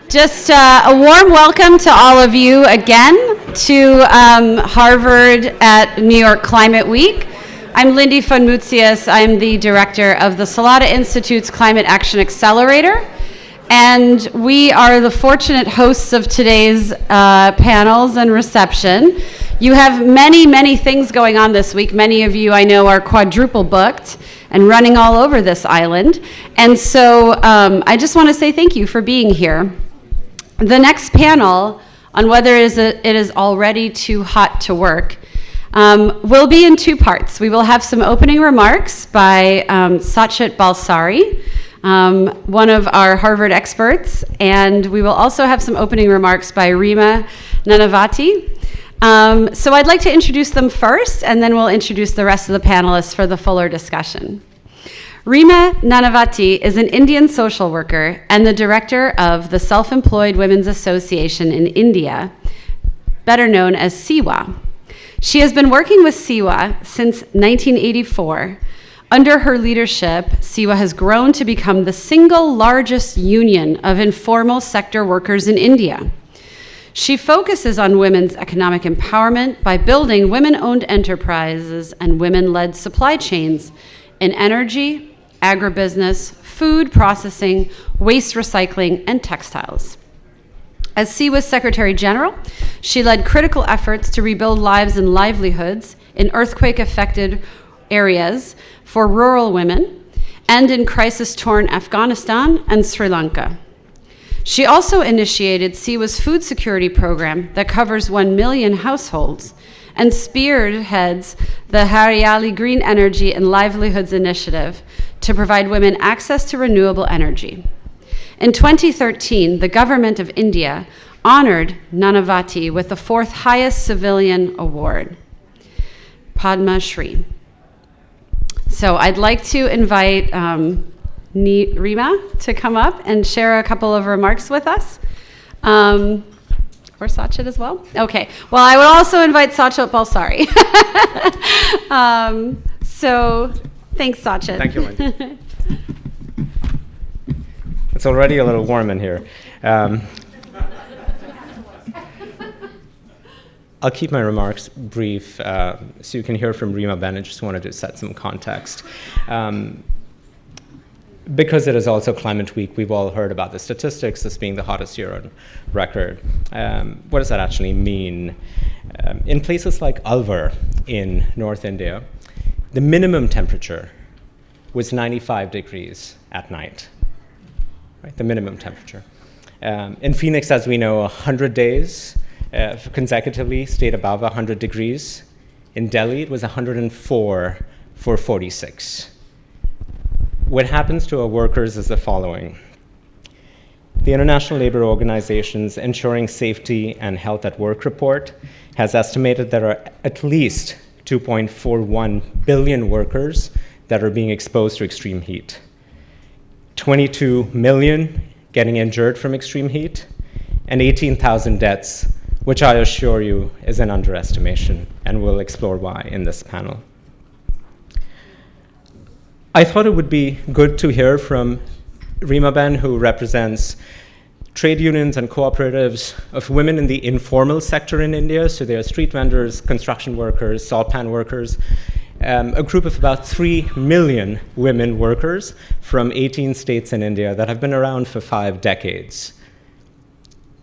Just a warm welcome to all of you again to Harvard at New York Climate Week. I'm Lindy Funmutsius. I'm the director of the Salata Institute's Climate Action Accelerator, and we are the fortunate hosts of today's panels and reception. You have many, many things going on this week. Many of you I know are quadruple booked and running all over this island, and so I just want to say thank you for being here. The next panel on whether it is already too hot to work will be in two parts. We will have some opening remarks by Satchit Balsari, one of our Harvard experts, and we will also have some opening remarks by Reema Nanavaty. So I'd like to introduce them first, and then we'll introduce the rest of the panelists for the fuller discussion. Reema Nanavaty is an Indian social worker and the director of the Self-Employed Women's Association in India, better known as SEWA. She has been working with SEWA since 1984. Under her leadership, SEWA has grown to become the single largest union of informal sector workers in India. She focuses on women's economic empowerment by building women-owned enterprises and women-led supply chains in energy, agribusiness, food processing, waste recycling, and textiles. As SEWA's Secretary General, she led critical efforts to rebuild lives and livelihoods in earthquake-affected areas for rural women and in crisis-torn Afghanistan and Sri Lanka. She also initiated SEWA's food security program that covers 1 million households and spearheads the Hariali Green Energy and Livelihoods Initiative to provide women access to renewable energy. In 2013, the government of India honored Nanavaty with the 4th highest civilian award, Padma Shri. So I'd like to invite Reema to come up and share a couple of remarks with us. Or Satchit as well? Okay. Well, I would also invite Satchit Balsari. So thanks, Satchit. Thank you, Lindy. It's already a little warm in here. I'll keep my remarks brief so you can hear from Reema Ben. I just wanted to set some context. Because it is also Climate Week, we've all heard about the statistics, this being the hottest year on record. What does that actually mean? In places like Alwar in North India, the minimum temperature was 95 degrees at night, right? The minimum temperature. In Phoenix, as we know, 100 days consecutively stayed above 100 degrees. In Delhi, it was 104 for 46. What happens to our workers is the following. The International Labour Organization's Ensuring Safety and Health at Work report has estimated there are at least 2.41 billion workers that are being exposed to extreme heat. 22 million getting injured from extreme heat, and 18,000 deaths, which I assure you is an underestimation, and we'll explore why in this panel. I thought it would be good to hear from Reema Ben, who represents trade unions and cooperatives of women in the informal sector in India. So they are street vendors, construction workers, salt pan workers, a group of about 3 million women workers from 18 states in India that have been around for 5 decades.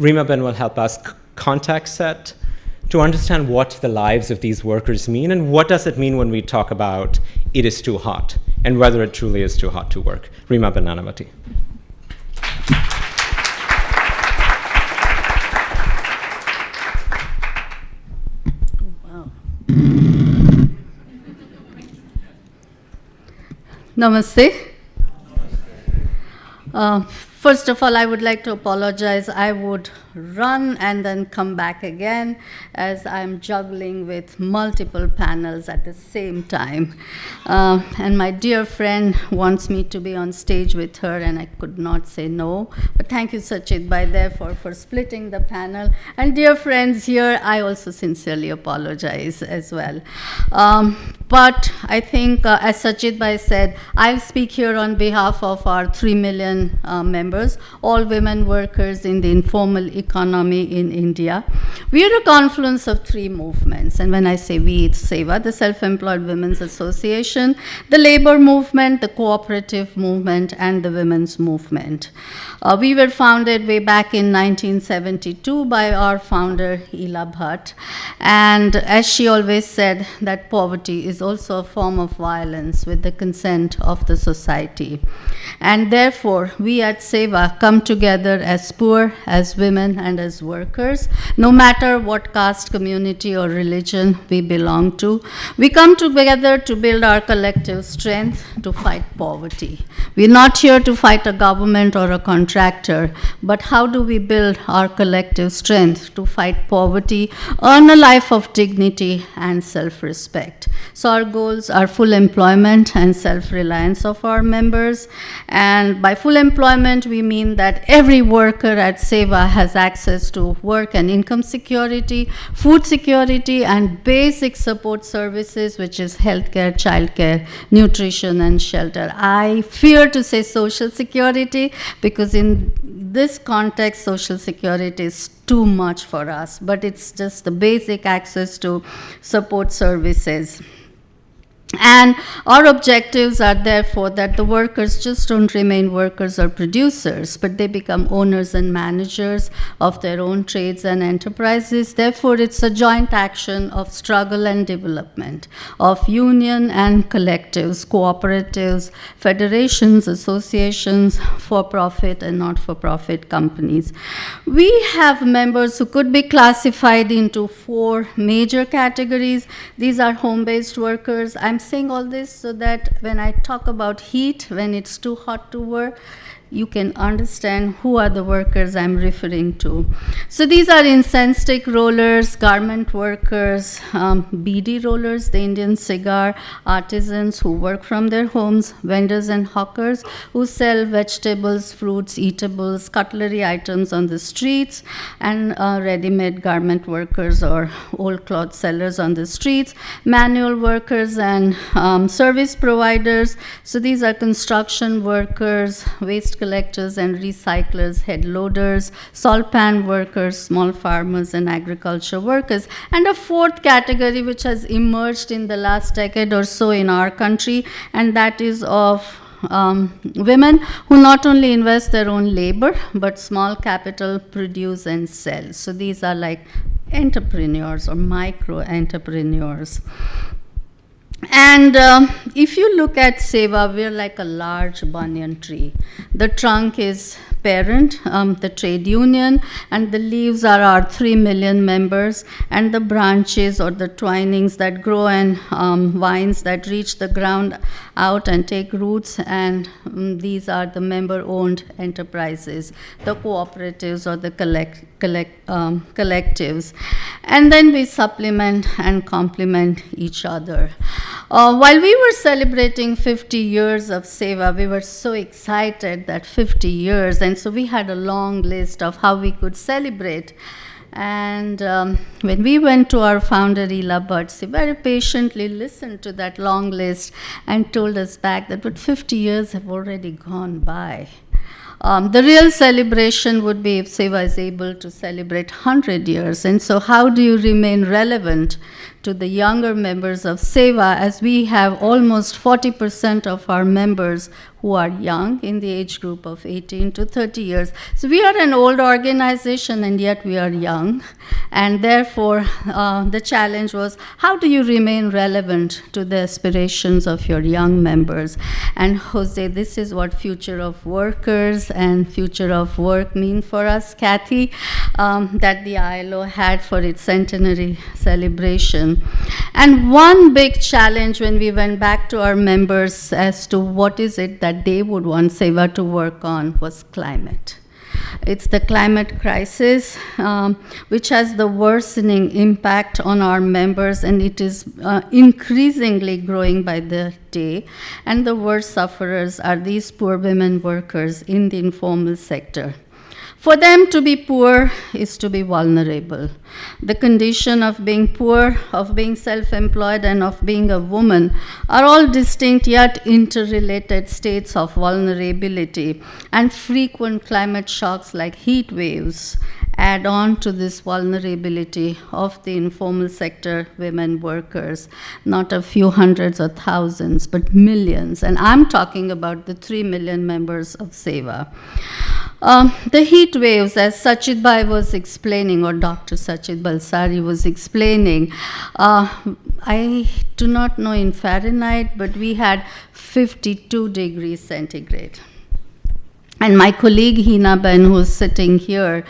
Reema Ben will help us context set to understand what the lives of these workers mean and what does it mean when we talk about it is too hot and whether it truly is too hot to work. Reema Ben Nanavaty. Wow. Namaste. First of all, I would like to apologize. I would run and then come back again, as I'm juggling with multiple panels at the same time. And my dear friend wants me to be on stage with her, and I could not say no. But thank you, Satchit, therefore, for splitting the panel. And dear friends here, I also sincerely apologize as well. But I think, as Satchit said, I speak here on behalf of our 3 million members, all women workers in the informal economy in India. We are a confluence of 3 movements. And when I say we, it's SEWA, the Self-Employed Women's Association, the labor movement, the cooperative movement, and the women's movement. We were founded way back in 1972 by our founder, Ela Bhatt. And as she always said, that poverty is also a form of violence with the consent of the society. And therefore, we at SEWA come together as poor, as women, and as workers, no matter what caste, community, or religion we belong to. We come together to build our collective strength to fight poverty. We're not here to fight a government or a contractor, but how do we build our collective strength to fight poverty, earn a life of dignity and self-respect? So our goals are full employment and self-reliance of our members. And by full employment, we mean that every worker at SEWA has access to work and income security, food security, and basic support services, which is healthcare, childcare, nutrition, and shelter. I fear to say social security, because in this context, social security is too much for us, but it's just the basic access to support services. And our objectives are therefore that the workers just don't remain workers or producers, but they become owners and managers of their own trades and enterprises. Therefore, it's a joint action of struggle and development, of union and collectives, cooperatives, federations, associations, for-profit and not-for-profit companies. We have members who could be classified into 4 major categories. These are home-based workers. I'm saying all this so that when I talk about heat, when it's too hot to work, you can understand who are the workers I'm referring to. So these are incense stick rollers, garment workers, beedi rollers, the Indian cigar, artisans who work from their homes, vendors and hawkers who sell vegetables, fruits, eatables, cutlery items on the streets, and ready-made garment workers or old cloth sellers on the streets, manual workers and service providers. So these are construction workers, waste collectors and recyclers, head loaders, salt pan workers, small farmers, and agriculture workers. And a 4th category which has emerged in the last decade or so in our country, and that is of women who not only invest their own labor, but small capital, produce and sell. So these are like entrepreneurs or micro-entrepreneurs. And if you look at SEWA, we're like a large banyan tree. The trunk is parent, the trade union, and the leaves are our 3 million members, and the branches or the twinings that grow and vines that reach the ground out and take roots, and these are the member-owned enterprises, the cooperatives or the collectives. And then we supplement and complement each other. While we were celebrating 50 years of SEWA, we were so excited that 50 years, and so we had a long list of how we could celebrate. And when we went to our founder, Ela Bhatt, she very patiently listened to that long list and told us back that but 50 years have already gone by. The real celebration would be if SEWA is able to celebrate 100 years. And so how do you remain relevant to the younger members of SEWA, as we have almost 40% of our members who are young, in the age group of 18 to 30 years. So we are an old organization, and yet we are young. And therefore, the challenge was, how do you remain relevant to the aspirations of your young members? And José, this is what Future of Workers and Future of Work mean for us, Cathy, that the ILO had for its centenary celebration. And one big challenge when we went back to our members as to what is it that they would want SEWA to work on was climate. It's the climate crisis, which has the worsening impact on our members, and it is increasingly growing by the day. And the worst sufferers are these poor women workers in the informal sector. For them to be poor is to be vulnerable. The condition of being poor, of being self-employed, and of being a woman are all distinct yet interrelated states of vulnerability, and frequent climate shocks like heat waves add on to this vulnerability of the informal sector women workers, not a few hundreds or thousands, but millions. And I'm talking about the 3 million members of SEVA. The heat waves, as Satchit was explaining, or Dr. Satchit Balsari was explaining, I do not know in Fahrenheit, but we had 52 degrees centigrade. And my colleague Hina Ben, who is sitting here,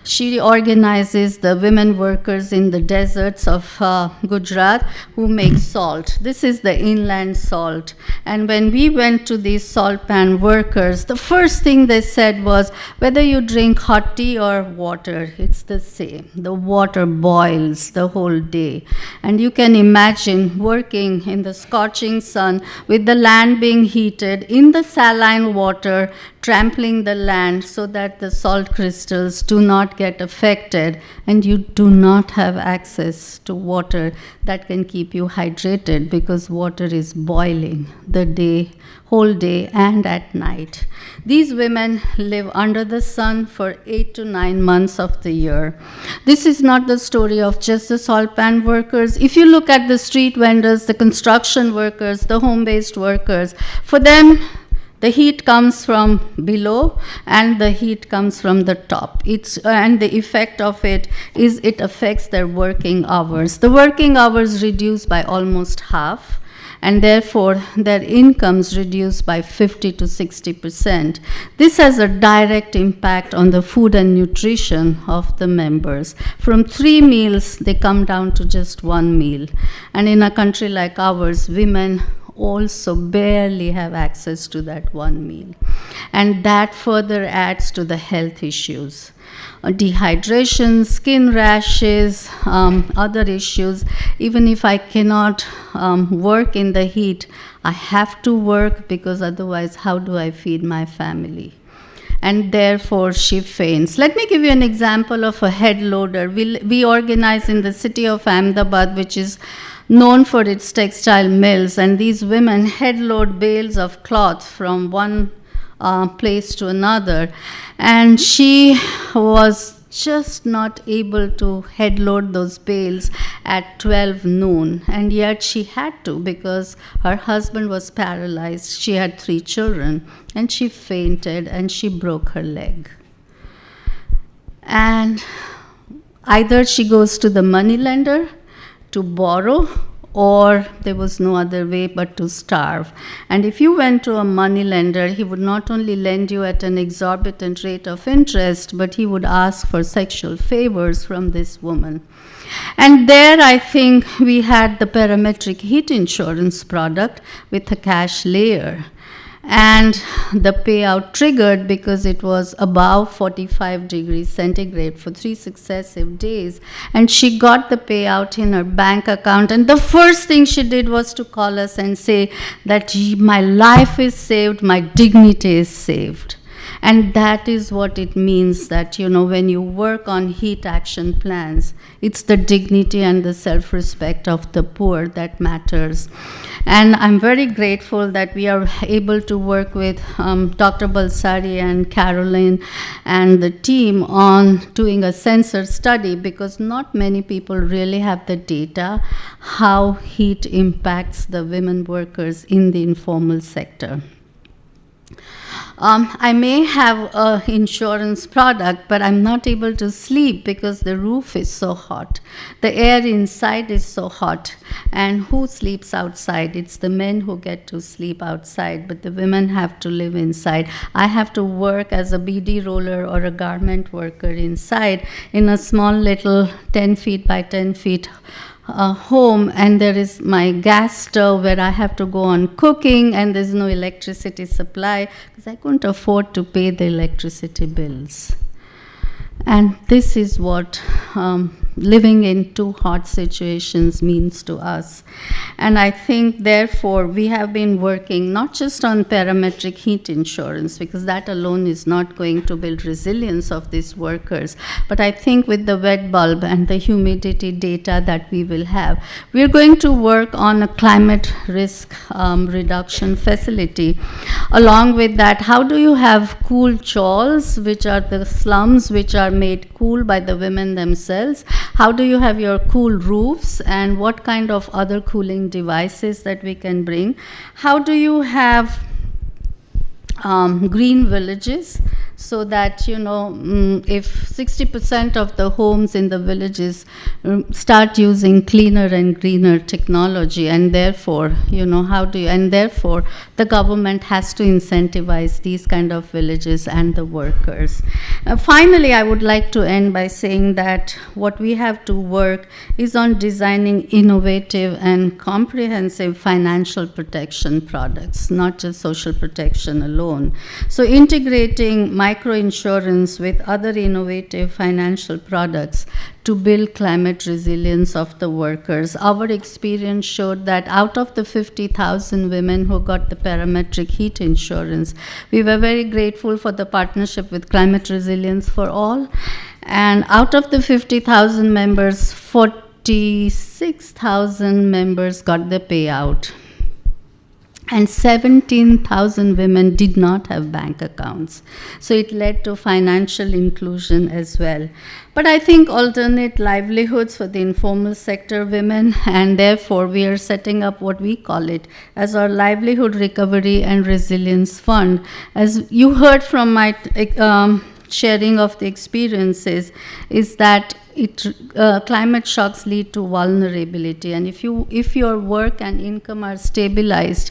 she organizes the women workers in the deserts of Gujarat who make salt. This is the inland salt. And when we went to these salt pan workers, the first thing they said was, whether you drink hot tea or water, it's the same. The water boils the whole day. And you can imagine working in the scorching sun with the land being heated in the saline water, trampling the land so that the salt crystals do not get affected, and you do not have access to water that can keep you hydrated because water is boiling the whole day and at night. These women live under the sun for 8 to 9 months of the year. This is not the story of just the salt pan workers. If you look at the street vendors, the construction workers, the home-based workers, for them, the heat comes from below and the heat comes from the top. And the effect of it is it affects their working hours. The working hours reduced by almost half, and therefore their incomes reduced by 50 to 60%. This has a direct impact on the food and nutrition of the members. From 3 meals, they come down to just 1 meal. And in a country like ours, women also barely have access to that 1 meal. And that further adds to the health issues. Dehydration, skin rashes, other issues. Even if I cannot work in the heat, I have to work because otherwise how do I feed my family? And therefore she faints. Let me give you an example of a head loader. We organize in the city of Ahmedabad, which is known for its textile mills, and these women head load bales of cloth from one place to another, and she was just not able to head load those bales at 12 noon, and yet she had to because her husband was paralyzed. She had 3 children, and she fainted and she broke her leg. And either she goes to the moneylender to borrow, or there was no other way but to starve. And if you went to a moneylender, he would not only lend you at an exorbitant rate of interest, but he would ask for sexual favors from this woman. And there I think we had the parametric heat insurance product with a cash layer. And the payout triggered because it was above 45 degrees centigrade for 3 successive days. And she got the payout in her bank account. And the first thing she did was to call us and say that my life is saved, my dignity is saved. And that is what it means that, when you work on heat action plans, it's the dignity and the self-respect of the poor that matters. And I'm very grateful that we are able to work with Dr. Balsari and Caroline and the team on doing a sensor study, because not many people really have the data how heat impacts the women workers in the informal sector. I may have an insurance product, but I'm not able to sleep because the roof is so hot. The air inside is so hot. And who sleeps outside? It's the men who get to sleep outside, but the women have to live inside. I have to work as a BD roller or a garment worker inside in a small little 10 feet by 10 feet home, and there is my gas stove where I have to go on cooking, and there's no electricity supply because I couldn't afford to pay the electricity bills. And this is what living in too hot situations means to us. And I think, therefore, we have been working not just on parametric heat insurance, because that alone is not going to build resilience of these workers, but I think with the wet bulb and the humidity data that we will have, we're going to work on a climate risk reduction facility. Along with that, how do you have cool chawls, which are the slums which are made cool by the women themselves? How do you have your cool roofs, and what kind of other cooling devices that we can bring? How do you have green villages, so that, you know, if 60% of the homes in the villages start using cleaner and greener technology, and therefore, you know, how do you, and therefore the government has to incentivize these kind of villages and the workers. Finally, I would like to end by saying that what we have to work is on designing innovative and comprehensive financial protection products, not just social protection alone. So integrating microinsurance with other innovative financial products to build climate resilience of the workers. Our experience showed that out of the 50,000 women who got the parametric heat insurance, we were very grateful for the partnership with Climate Resilience for All. And out of the 50,000 members, 46,000 members got the payout. And 17,000 women did not have bank accounts. So it led to financial inclusion as well. But I think alternate livelihoods for the informal sector women, and therefore we are setting up what we call it as our Livelihood Recovery and Resilience Fund. As you heard from my sharing of the experiences, is that climate shocks lead to vulnerability, and if your work and income are stabilized,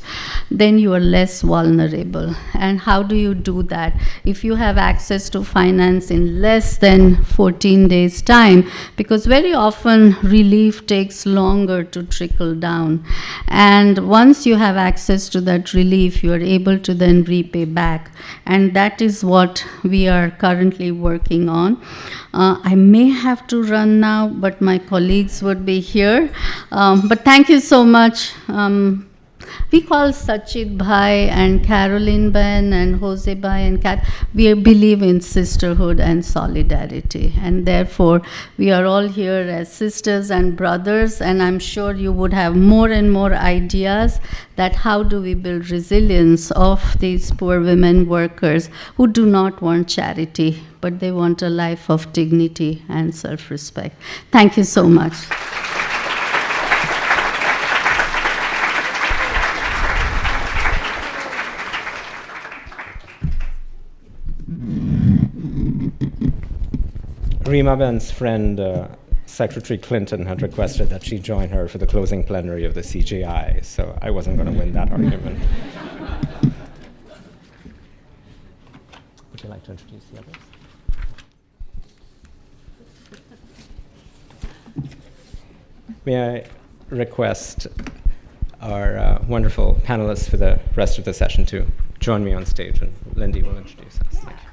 then you are less vulnerable. And how do you do that? If you have access to finance in less than 14 days' time, because very often relief takes longer to trickle down, and once you have access to that relief, you are able to then repay back, and that is what we are currently working on. I may have to run now, but my colleagues would be here. But thank you so much. We call Satchit Bhai and Caroline Ben and José Bhai and Cathy. We believe in sisterhood and solidarity, and therefore we are all here as sisters and brothers, and I'm sure you would have more and more ideas that how do we build resilience of these poor women workers who do not want charity, but they want a life of dignity and self-respect. Thank you so much. Reema Ben's friend, Secretary Clinton, had requested that she join her for the closing plenary of the CGI, so I wasn't going to win that argument. Would you like to introduce the others? May I request our wonderful panelists for the rest of the session to join me on stage, and Lindy will introduce us. Thank you.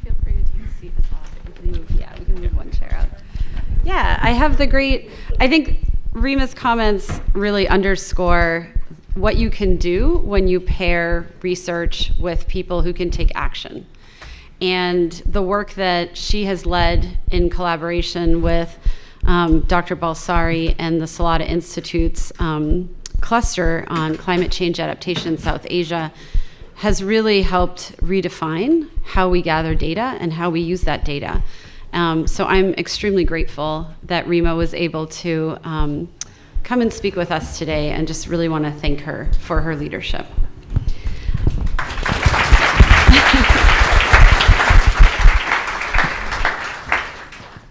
Feel free to take a seat as well. We can move one chair out. Yeah, I think Reema's comments really underscore what you can do when you pair research with people who can take action. And the work that she has led in collaboration with Dr. Balsari and the Salata Institute's cluster on climate change adaptation in South Asia has really helped redefine how we gather data and how we use that data. So I'm extremely grateful that Reema was able to come and speak with us today, and just really want to thank her for her leadership.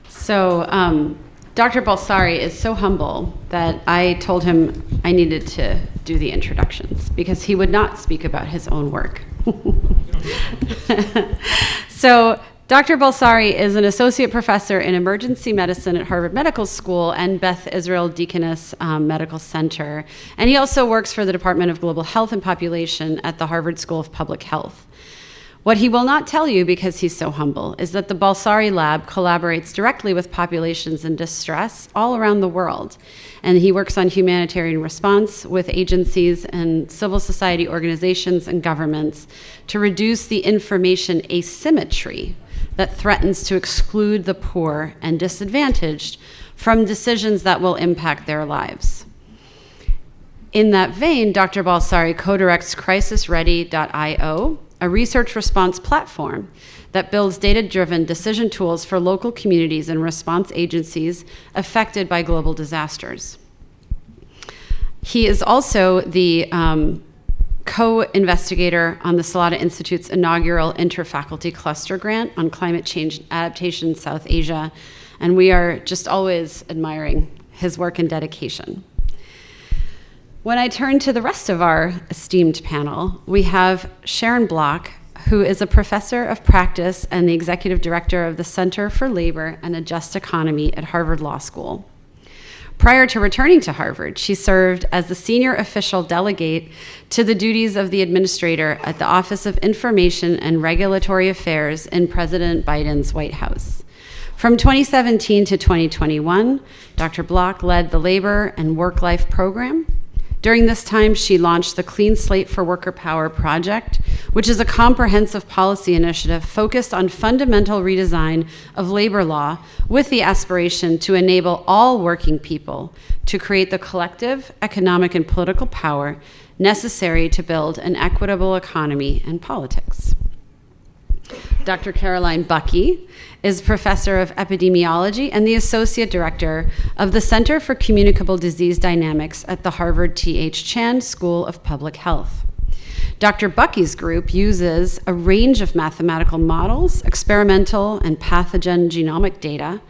So Dr. Balsari is so humble that I told him I needed to do the introductions because he would not speak about his own work. So Dr. Balsari is an associate professor in emergency medicine at Harvard Medical School and Beth Israel Deaconess Medical Center. And he also works for the Department of Global Health and Population at the Harvard School of Public Health. What he will not tell you, because he's so humble, is that the Balsari lab collaborates directly with populations in distress all around the world. And he works on humanitarian response with agencies and civil society organizations and governments to reduce the information asymmetry that threatens to exclude the poor and disadvantaged from decisions that will impact their lives. In that vein, Dr. Balsari co-directs crisisready.io, a research response platform that builds data-driven decision tools for local communities and response agencies affected by global disasters. He is also the co-investigator on the Salata Institute's inaugural interfaculty cluster grant on climate change adaptation in South Asia, and we are just always admiring his work and dedication. When I turn to the rest of our esteemed panel, we have Sharon Block, who is a professor of practice and the executive director of the Center for Labor and a Just Economy at Harvard Law School. Prior to returning to Harvard, she served as the senior official delegate to the duties of the administrator at the Office of Information and Regulatory Affairs in President Biden's White House. From 2017 to 2021, Dr. Block led the Labor and Work-Life Program. During this time, she launched the Clean Slate for Worker Power project, which is a comprehensive policy initiative focused on fundamental redesign of labor law with the aspiration to enable all working people to create the collective economic and political power necessary to build an equitable economy and politics. Dr. Caroline Buckee is professor of epidemiology and the associate director of the Center for Communicable Disease Dynamics at the Harvard T.H. Chan School of Public Health. Dr. Buckee's group uses a range of mathematical models, experimental and pathogen genomic data,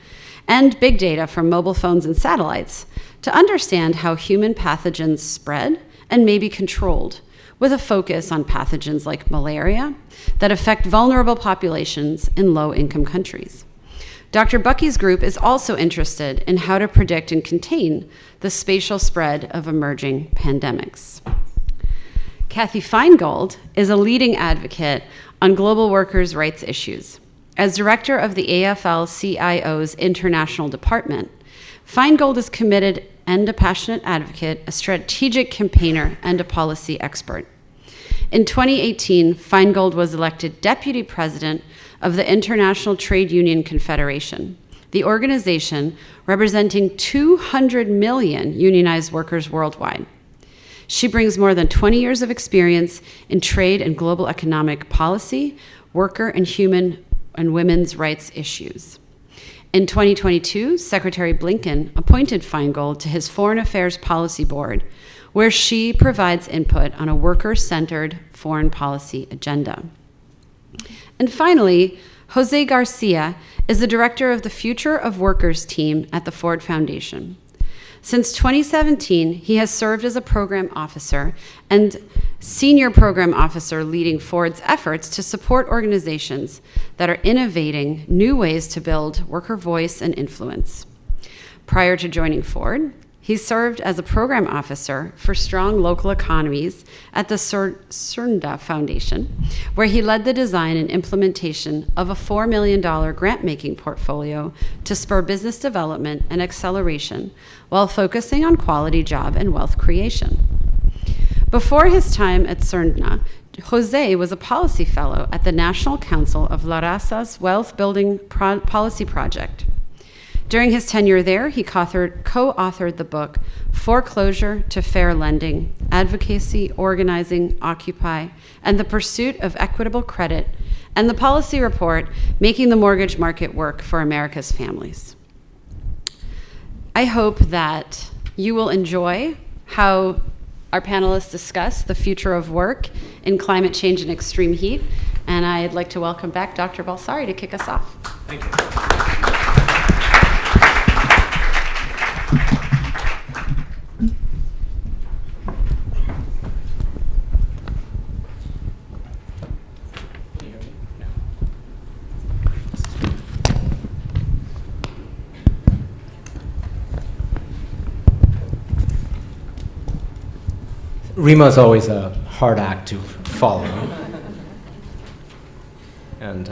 and big data from mobile phones and satellites to understand how human pathogens spread and may be controlled, with a focus on pathogens like malaria that affect vulnerable populations in low-income countries. Dr. Buckee's group is also interested in how to predict and contain the spatial spread of emerging pandemics. Cathy Feingold is a leading advocate on global workers' rights issues. As director of the AFL-CIO's International Department, Feingold is committed and a passionate advocate, a strategic campaigner, and a policy expert. In 2018, Feingold was elected deputy president of the International Trade Union Confederation, the organization representing 200 million unionized workers worldwide. She brings more than 20 years of experience in trade and global economic policy, worker and human and women's rights issues. In 2022, Secretary Blinken appointed Feingold to his Foreign Affairs Policy Board, where she provides input on a worker-centered foreign policy agenda. And finally, José García is the director of the Future of Workers team at the Ford Foundation. Since 2017, he has served as a program officer and senior program officer leading Ford's efforts to support organizations that are innovating new ways to build worker voice and influence. Prior to joining Ford, he served as a program officer for strong local economies at the Surnda Foundation, where he led the design and implementation of a $4 million grant-making portfolio to spur business development and acceleration while focusing on quality job and wealth creation. Before his time at Surnda, José was a policy fellow at the National Council of La Raza's Wealth Building Policy Project. During his tenure there, he co-authored the book Foreclosure to Fair Lending, Advocacy, Organizing, Occupy, and the Pursuit of Equitable Credit, and the policy report Making the Mortgage Market Work for America's Families. I hope that you will enjoy how our panelists discuss the future of work in climate change and extreme heat, and I'd like to welcome back Dr. Balsari to kick us off. Thank you. Reema is always a hard act to follow. And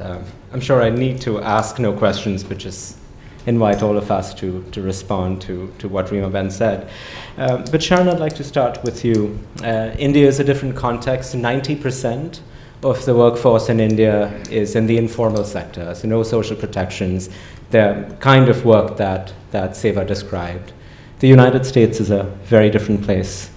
I'm sure I need to ask no questions, but just invite all of us to respond to what Reema Ben said. But Sharon, I'd like to start with you. India is a different context. 90% of the workforce in India is in the informal sector, so no social protections, the kind of work that Seva described. The United States is a very different place.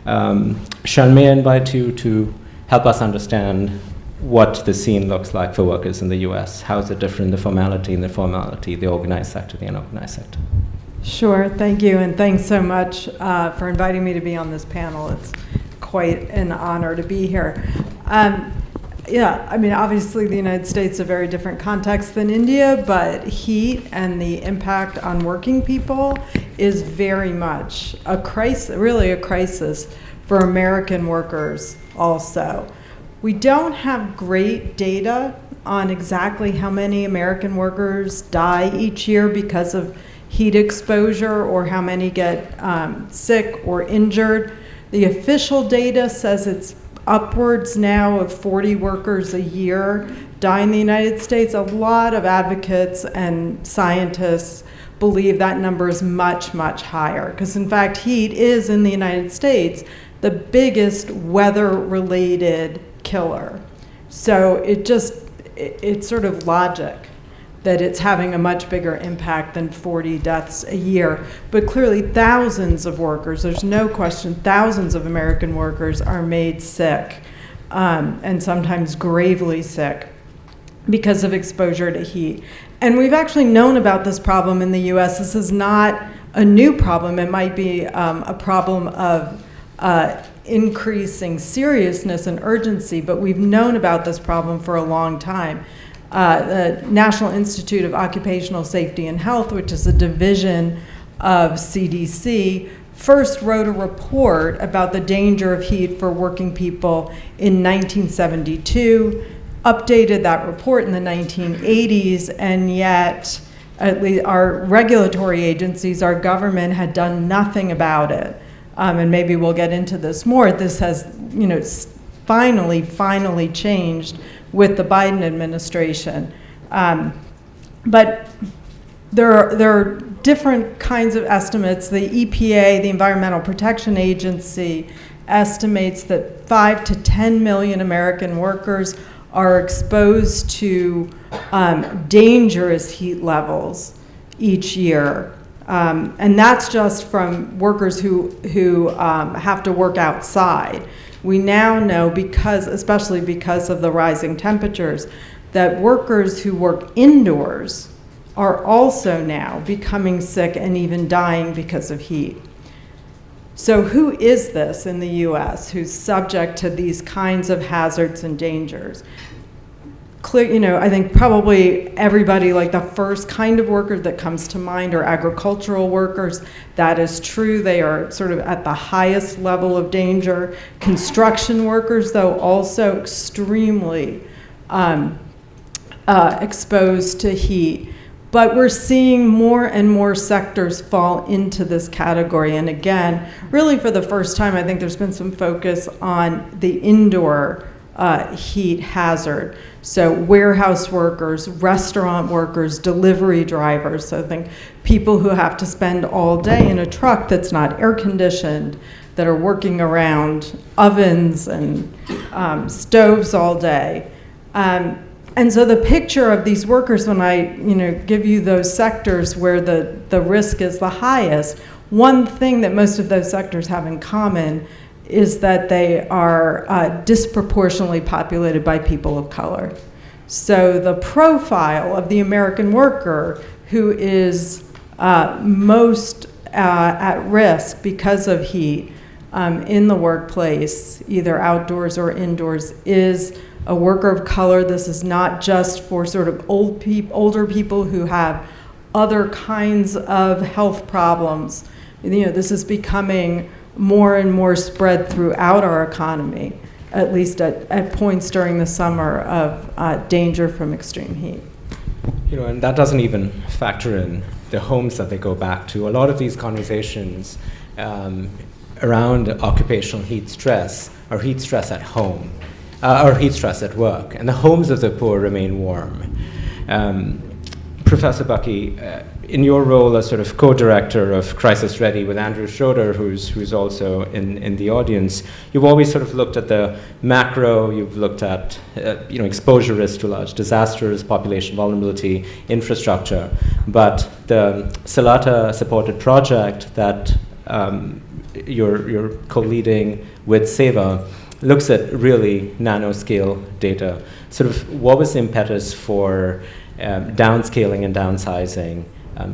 Sharon, may I invite you to help us understand what the scene looks like for workers in the US? How is it different, the formality and the formality, the organized sector, the unorganized sector? Sure, thank you, and thanks so much for inviting me to be on this panel. It's quite an honor to be here. Yeah, I mean, obviously the United States is a very different context than India, but heat and the impact on working people is very much a crisis, really a crisis for American workers also. We don't have great data on exactly how many American workers die each year because of heat exposure or how many get sick or injured. The official data says it's upwards now of 40 workers a year die in the United States. A lot of advocates and scientists believe that number is much, much higher, because in fact heat is in the United States the biggest weather-related killer. So it's sort of logic that it's having a much bigger impact than 40 deaths a year. But clearly thousands of workers, there's no question, thousands of American workers are made sick, and sometimes gravely sick, because of exposure to heat. And we've actually known about this problem in the US. This is not a new problem. It might be a problem of increasing seriousness and urgency, but we've known about this problem for a long time. The National Institute of Occupational Safety and Health, which is a division of CDC, first wrote a report about the danger of heat for working people in 1972, updated that report in the 1980s, and yet at least our regulatory agencies, our government, had done nothing about it. And maybe we'll get into this more. This has, finally changed with the Biden administration. But there are different kinds of estimates. The EPA, the Environmental Protection Agency, estimates that 5 to 10 million American workers are exposed to dangerous heat levels each year. And that's just from workers who have to work outside. We now know, especially because of the rising temperatures, that workers who work indoors are also now becoming sick and even dying because of heat. So who is this in the US who's subject to these kinds of hazards and dangers? I think probably everybody, like the first kind of worker that comes to mind are agricultural workers. That is true. They are sort of at the highest level of danger. Construction workers, though, also extremely exposed to heat. But we're seeing more and more sectors fall into this category. And again, really for the first time, I think there's been some focus on the indoor heat hazard. So warehouse workers, restaurant workers, delivery drivers. So I think people who have to spend all day in a truck that's not air conditioned, that are working around ovens and stoves all day. And so the picture of these workers, when I give you those sectors where the risk is the highest, one thing that most of those sectors have in common is that they are disproportionately populated by people of color. So the profile of the American worker who is most at risk because of heat in the workplace, either outdoors or indoors, is a worker of color. This is not just for sort of older people who have other kinds of health problems. This is becoming more and more spread throughout our economy, at least at points during the summer of danger from extreme heat. And that doesn't even factor in the homes that they go back to. A lot of these conversations around occupational heat stress are heat stress at home. or heat stress at work, and the homes of the poor remain warm. Professor Buckee, in your role as sort of co-director of Crisis Ready with Andrew Schroeder, who's also in the audience, you've always sort of looked at the macro. You've looked at exposure risk to large disasters, population vulnerability, infrastructure. But the Salata supported project that you're co-leading with SEVA looks at really nanoscale data. Sort of, what was the impetus for downscaling and downsizing?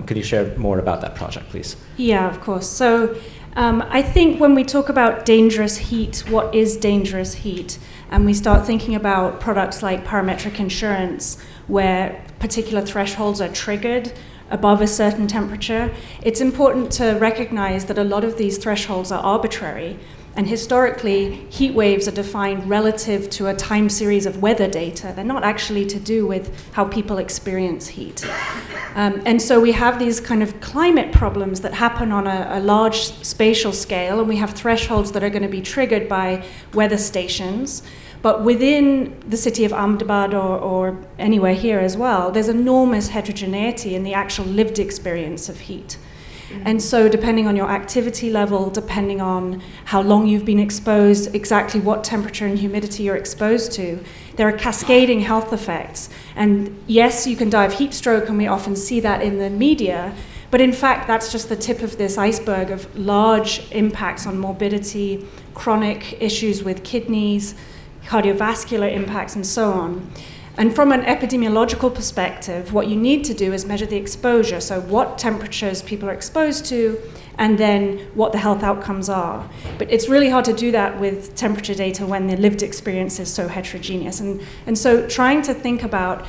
Could you share more about that project, please? Yeah, of course. So I think when we talk about dangerous heat, what is dangerous heat? And we start thinking about products like parametric insurance, where particular thresholds are triggered above a certain temperature. It's important to recognize that a lot of these thresholds are arbitrary. And historically, heat waves are defined relative to a time series of weather data. They're not actually to do with how people experience heat. And so we have these kind of climate problems that happen on a large spatial scale, and we have thresholds that are going to be triggered by weather stations. But within the city of Ahmedabad or anywhere here as well, there's enormous heterogeneity in the actual lived experience of heat. And so depending on your activity level, depending on how long you've been exposed, exactly what temperature and humidity you're exposed to, there are cascading health effects. And yes, you can die of heat stroke, and we often see that in the media, but in fact, that's just the tip of this iceberg of large impacts on morbidity, chronic issues with kidneys, cardiovascular impacts, and so on. And from an epidemiological perspective, what you need to do is measure the exposure, so what temperatures people are exposed to, and then what the health outcomes are. But it's really hard to do that with temperature data when the lived experience is so heterogeneous. And so trying to think about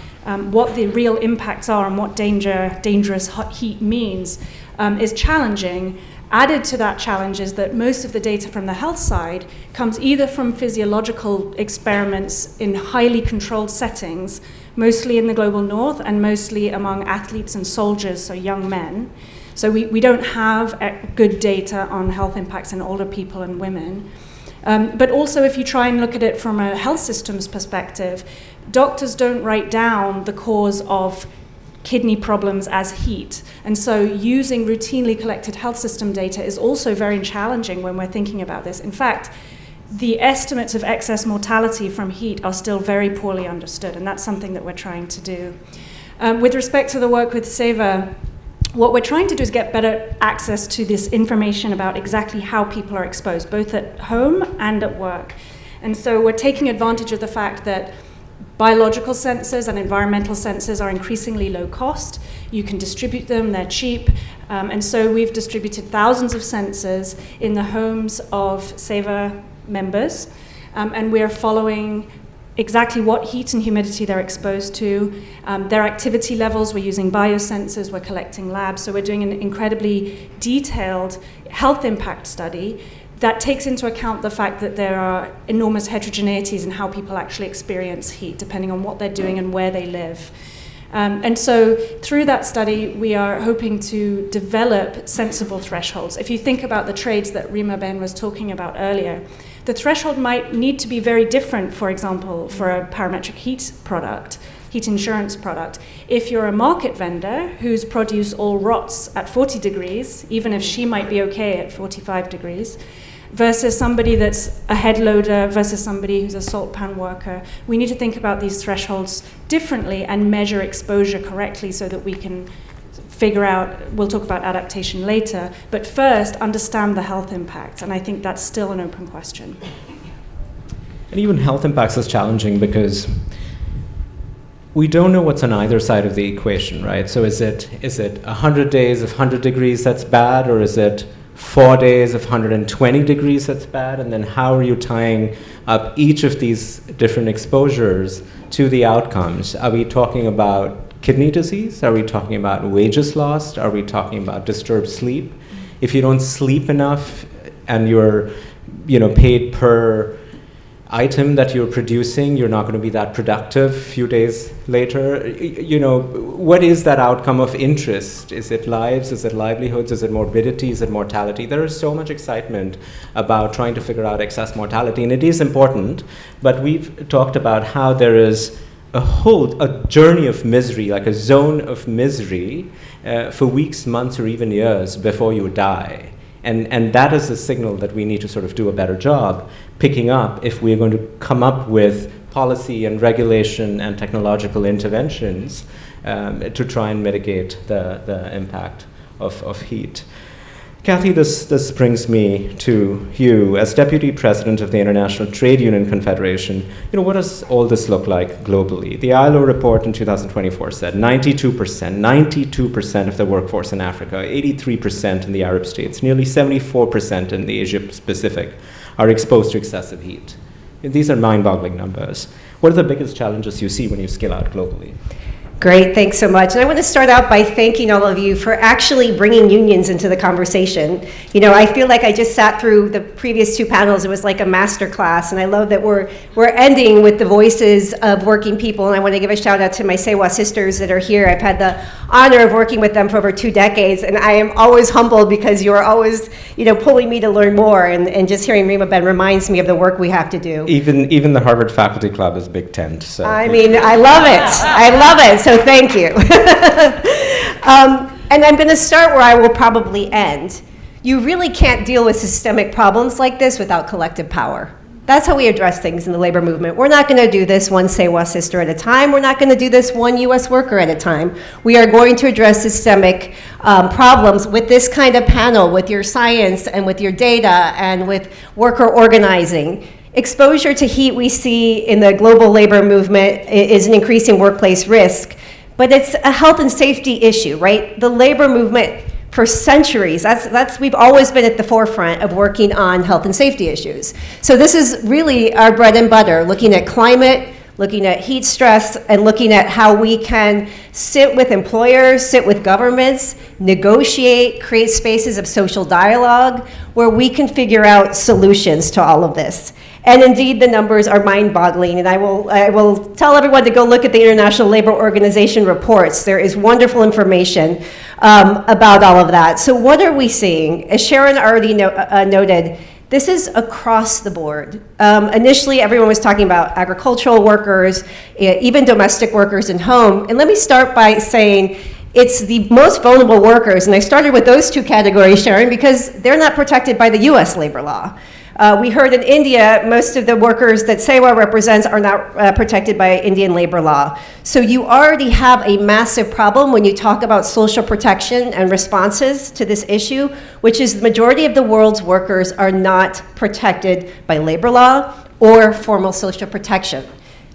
what the real impacts are and what dangerous hot heat means is challenging. Added to that challenge is that most of the data from the health side comes either from physiological experiments in highly controlled settings, mostly in the global north and mostly among athletes and soldiers, so young men. So we don't have good data on health impacts in older people and women. But also if you try and look at it from a health systems perspective, doctors don't write down the cause of kidney problems as heat. And so using routinely collected health system data is also very challenging when we're thinking about this. In fact, the estimates of excess mortality from heat are still very poorly understood, and that's something that we're trying to do. With respect to the work with SEVA, what we're trying to do is get better access to this information about exactly how people are exposed, both at home and at work. And so we're taking advantage of the fact that biological sensors and environmental sensors are increasingly low cost. You can distribute them, they're cheap. And so we've distributed thousands of sensors in the homes of SEVA members. And we're following exactly what heat and humidity they're exposed to, their activity levels. We're using biosensors, we're collecting labs. So we're doing an incredibly detailed health impact study that takes into account the fact that there are enormous heterogeneities in how people actually experience heat, depending on what they're doing and where they live. And so through that study, we are hoping to develop sensible thresholds. If you think about the trades that Reema Ben was talking about earlier, the threshold might need to be very different, for example, for a parametric heat product, heat insurance product. If you're a market vendor whose produce all rots at 40 degrees, even if she might be okay at 45 degrees, versus somebody that's a head loader versus somebody who's a salt pan worker. We need to think about these thresholds differently and measure exposure correctly so that we can figure out, we'll talk about adaptation later, but first understand the health impacts, and I think that's still an open question. And even health impacts is challenging because we don't know what's on either side of the equation, right? So is it 100 days of 100 degrees that's bad, or is it 4 days of 120 degrees that's bad? And then how are you tying up each of these different exposures to the outcomes? Are we talking about kidney disease? Are we talking about wages lost? Are we talking about disturbed sleep? If you don't sleep enough and you're paid per item that you're producing, you're not going to be that productive a few days later. What is that outcome of interest? Is it lives? Is it livelihoods? Is it morbidity? Is it mortality? There is so much excitement about trying to figure out excess mortality, and it is important, but we've talked about how there is a journey of misery, like a zone of misery for weeks, months, or even years before you die. And that is a signal that we need to sort of do a better job picking up if we're going to come up with policy and regulation and technological interventions to try and mitigate the impact of heat. Cathy, this brings me to you. As Deputy President of the International Trade Union Confederation, what does all this look like globally? The ILO report in 2024 said 92% of the workforce in Africa, 83% in the Arab states, nearly 74% in the Asia Pacific are exposed to excessive heat. These are mind-boggling numbers. What are the biggest challenges you see when you scale out globally? Great, thanks so much. And I want to start out by thanking all of you for actually bringing unions into the conversation. I feel like I just sat through the previous two panels. It was like a master class, and I love that we're ending with the voices of working people. And I want to give a shout out to my Sewa sisters that are here. I've had the honor of working with them for over 2 decades, and I am always humbled because you're always, pulling me to learn more. And just hearing Reema Ben reminds me of the work we have to do. Even the Harvard Faculty Club is big tent. So. I mean, I love it. I love it. So thank you. And I'm going to start where I will probably end. You really can't deal with systemic problems like this without collective power. That's how we address things in the labor movement. We're not going to do this one Sewa sister at a time. We're not going to do this one U.S. worker at a time. We are going to address systemic problems with this kind of panel, with your science and with your data and with worker organizing. Exposure to heat we see in the global labor movement is an increasing workplace risk, but it's a health and safety issue, right? The labor movement for centuries, we've always been at the forefront of working on health and safety issues. So this is really our bread and butter, looking at climate, looking at heat stress, and looking at how we can sit with employers, sit with governments, negotiate, create spaces of social dialogue where we can figure out solutions to all of this. And indeed, the numbers are mind-boggling, and I will tell everyone to go look at the International Labor Organization reports. There is wonderful information about all of that. So what are we seeing? As Sharon already noted, this is across the board. Initially, everyone was talking about agricultural workers, even domestic workers in home. And let me start by saying it's the most vulnerable workers, and I started with those two categories, Sharon, because they're not protected by the US labor law. We heard in India, most of the workers that Sewa represents are not protected by Indian labor law. So you already have a massive problem when you talk about social protection and responses to this issue, which is the majority of the world's workers are not protected by labor law or formal social protection.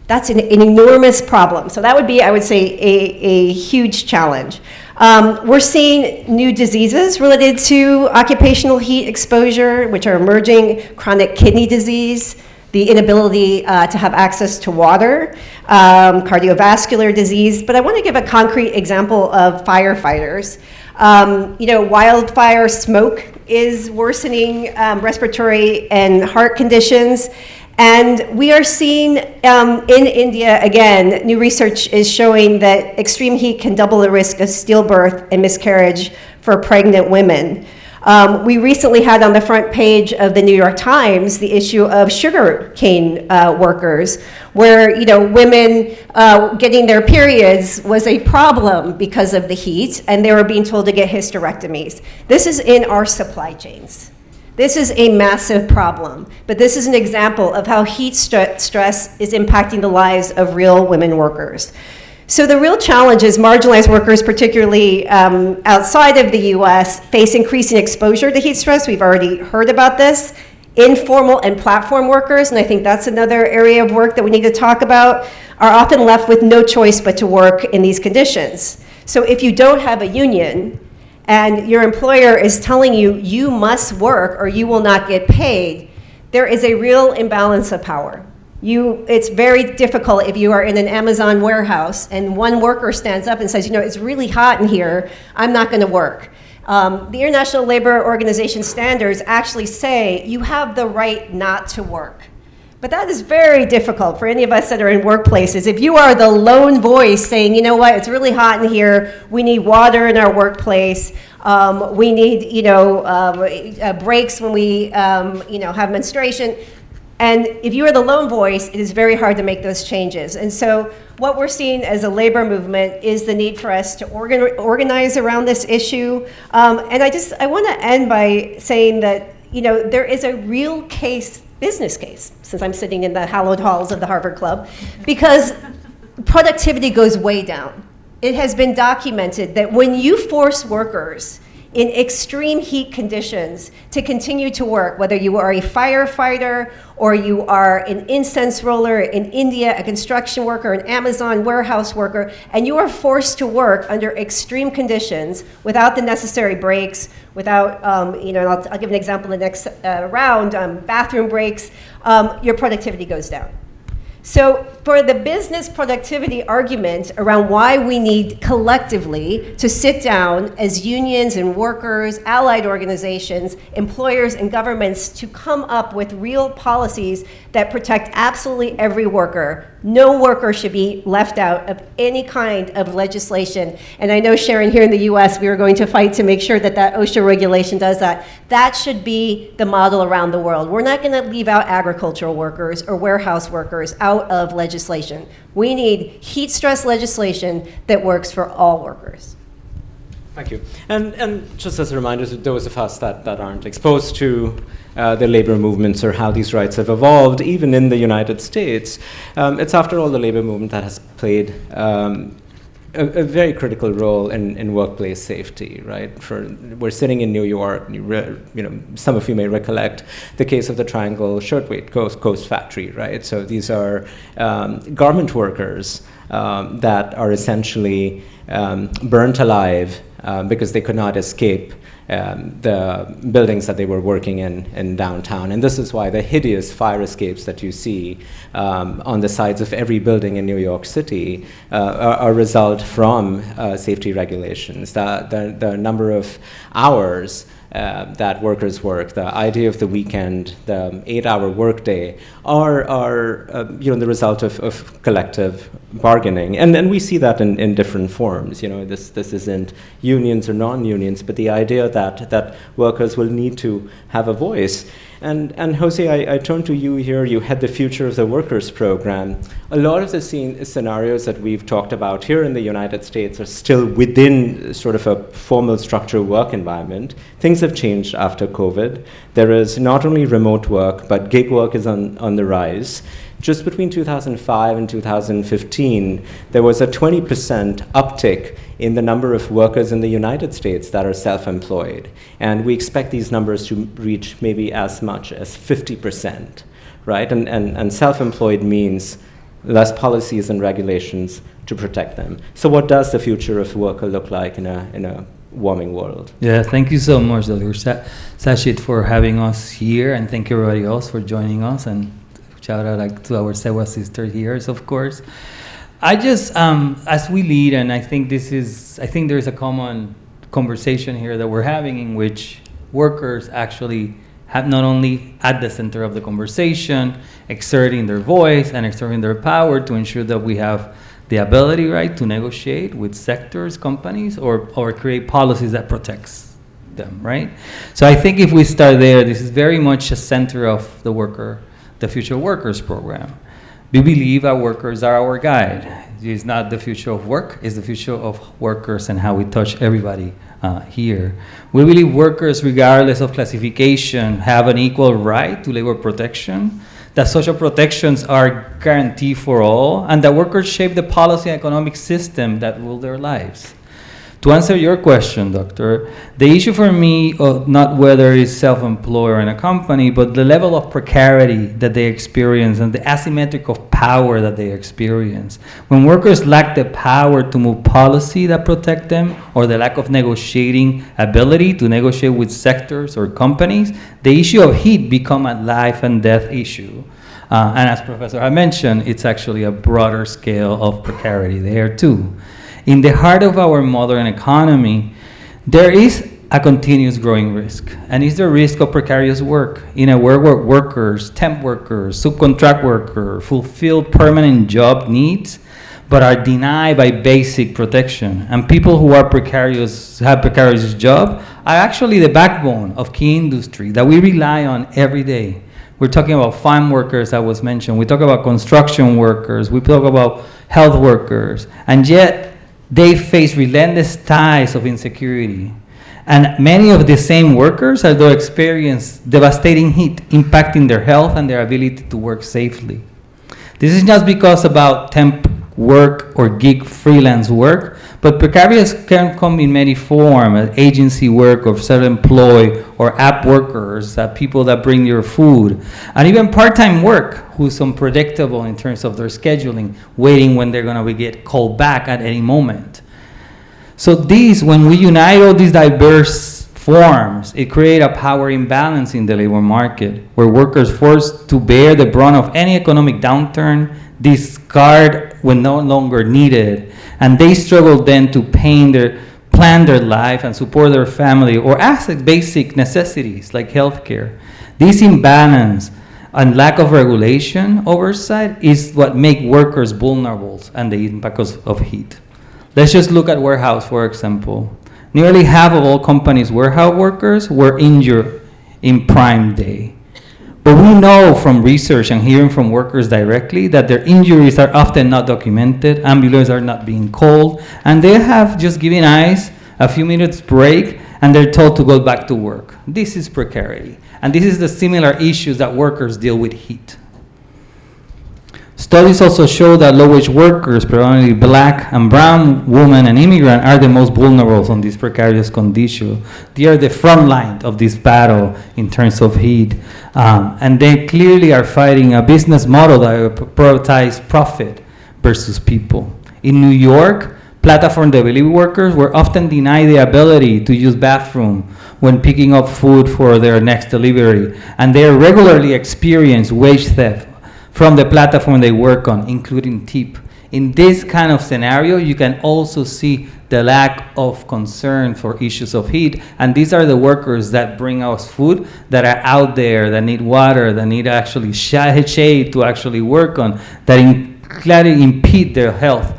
That's an enormous problem. So that would be, I would say, a huge challenge. We're seeing new diseases related to occupational heat exposure, which are emerging: chronic kidney disease, the inability to have access to water, cardiovascular disease. But I want to give a concrete example of firefighters. Wildfire smoke is worsening respiratory and heart conditions. And we are seeing in India, again, new research is showing that extreme heat can double the risk of stillbirth and miscarriage for pregnant women. We recently had on the front page of the New York Times the issue of sugarcane workers, where women getting their periods was a problem because of the heat, and they were being told to get hysterectomies. This is in our supply chains. This is a massive problem, but this is an example of how heat stress is impacting the lives of real women workers. So the real challenge is marginalized workers, particularly outside of the US, face increasing exposure to heat stress. We've already heard about this. Informal and platform workers, and I think that's another area of work that we need to talk about, are often left with no choice but to work in these conditions. So if you don't have a union, and your employer is telling you, you must work or you will not get paid, there is a real imbalance of power. It's very difficult if you are in an Amazon warehouse and one worker stands up and says, it's really hot in here, I'm not gonna work. The International Labor Organization standards actually say you have the right not to work. But that is very difficult for any of us that are in workplaces. If you are the lone voice saying, you know what, it's really hot in here, we need water in our workplace, we need, breaks when we, have menstruation. And if you are the lone voice, it is very hard to make those changes. And so what we're seeing as a labor movement is the need for us to organize around this issue. And I want to end by saying that, there is a real business case, since I'm sitting in the hallowed halls of the Harvard Club, because productivity goes way down. It has been documented that when you force workers in extreme heat conditions to continue to work, whether you are a firefighter or you are an incense roller in India, a construction worker, an Amazon warehouse worker, and you are forced to work under extreme conditions without the necessary breaks, without, I'll give an example in the next round, bathroom breaks, your productivity goes down. So for the business productivity argument around why we need collectively to sit down as unions and workers, allied organizations, employers and governments to come up with real policies that protect absolutely every worker. No worker should be left out of any kind of legislation. And I know, Sharon, here in the US, we are going to fight to make sure that OSHA regulation does that. That should be the model around the world. We're not gonna leave out agricultural workers or warehouse workers out of legislation. We need heat stress legislation that works for all workers. Thank you. And just as a reminder to those of us that aren't exposed to the labor movements or how these rights have evolved, even in the United States, it's after all the labor movement that has played a very critical role in workplace safety, right? We're sitting in New York, some of you may recollect the case of the Triangle Shirtwaist Coast factory, right? So these are garment workers that are essentially burnt alive because they could not escape the buildings that they were working in downtown. And this is why the hideous fire escapes that you see on the sides of every building in New York City are a result from safety regulations. The number of hours that workers work, the idea of the weekend, the 8-hour workday are the result of collective bargaining. And we see that in different forms. This isn't unions or non-unions, but the idea that workers will need to have a voice. And José, I turn to you here. You head the Future of the Workers program. A lot of the scenarios that we've talked about here in the United States are still within sort of a formal structural work environment. Things have changed after COVID. There is not only remote work, but gig work is on the rise. Just between 2005 and 2015, there was a 20% uptick in the number of workers in the United States that are self-employed. And we expect these numbers to reach maybe as much as 50%, right? And self-employed means less policies and regulations to protect them. So what does the future of worker look like in a warming world? Yeah, thank you so much, Dr. Satchit, for having us here, and thank you everybody else for joining us, and shout out to our Sewa sister here, of course. I just, as we lead, and I think there's a common conversation here that we're having in which workers actually have not only at the center of the conversation, exerting their voice and exerting their power to ensure that we have the ability, right, to negotiate with sectors, companies, or create policies that protects them, right? So I think if we start there, this is very much a center of the Future Workers program. We believe our workers are our guide. It's not the future of work, it's the future of workers and how we touch everybody here. We believe workers, regardless of classification, have an equal right to labor protection, that social protections are guaranteed for all, and that workers shape the policy and economic system that rule their lives. To answer your question, Doctor, the issue for me of not whether it's self-employed or in a company, but the level of precarity that they experience and the asymmetric of power that they experience. When workers lack the power to move policy that protect them, or the lack of negotiating ability to negotiate with sectors or companies, the issue of heat become a life and death issue. And as Professor had mentioned, it's actually a broader scale of precarity there too. In the heart of our modern economy, there is a continuous growing risk, and it's the risk of precarious work in a world where workers, temp workers, subcontract workers fulfill permanent job needs but are denied by basic protection. And people who are precarious, have precarious job, are actually the backbone of key industry that we rely on every day. We're talking about farm workers, that was mentioned. We talk about construction workers. We talk about health workers. And yet, they face relentless ties of insecurity. And many of the same workers, although experience devastating heat, impacting their health and their ability to work safely. This is just because about temp work or gig freelance work, but precarious can come in many forms, agency work or self-employed or app workers, people that bring your food, and even part-time work who's unpredictable in terms of their scheduling, waiting when they're going to get called back at any moment. So these, when we unite all these diverse forms, it creates a power imbalance in the labor market, where workers forced to bear the brunt of any economic downturn, discard when no longer needed, and they struggle then to plan their life and support their family or access basic necessities like healthcare. This imbalance and lack of regulation oversight is what make workers vulnerable and the impact of heat. Let's just look at warehouse, for example. Nearly half of all companies' warehouse workers were injured in prime day. But we know from research and hearing from workers directly that their injuries are often not documented, ambulances are not being called, and they have just given ICE a few minutes break and they're told to go back to work. This is precarity. And this is the similar issues that workers deal with heat. Studies also show that low-wage workers, predominantly black and brown women and immigrants, are the most vulnerable on these precarious conditions. They are the front line of this battle in terms of heat. And they clearly are fighting a business model that prioritizes profit versus people. In New York, platform delivery workers were often denied the ability to use bathroom when picking up food for their next delivery. And they regularly experience wage theft from the platform they work on, including tip. In this kind of scenario, you can also see the lack of concern for issues of heat, and these are the workers that bring us food that are out there, that need water, that need actually shade to actually work on, that clearly impede their health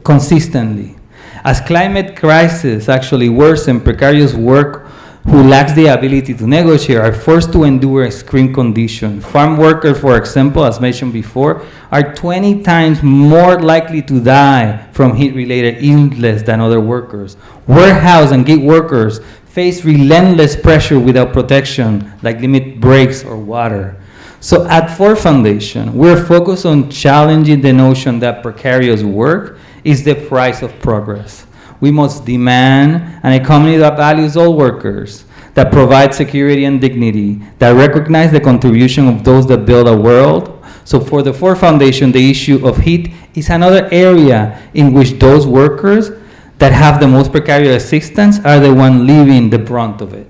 consistently. As climate crisis actually worsen, precarious work who lacks the ability to negotiate are forced to endure extreme conditions. Farm workers, for example, as mentioned before, are 20 times more likely to die from heat-related illness than other workers. Warehouse and gig workers face relentless pressure without protection, like limit breaks or water. So at Ford Foundation, we're focused on challenging the notion that precarious work is the price of progress. We must demand an economy that values all workers, that provides security and dignity, that recognize the contribution of those that build a world. So for the Ford Foundation, the issue of heat is another area in which those workers that have the most precarious assistance are the ones leaving the brunt of it.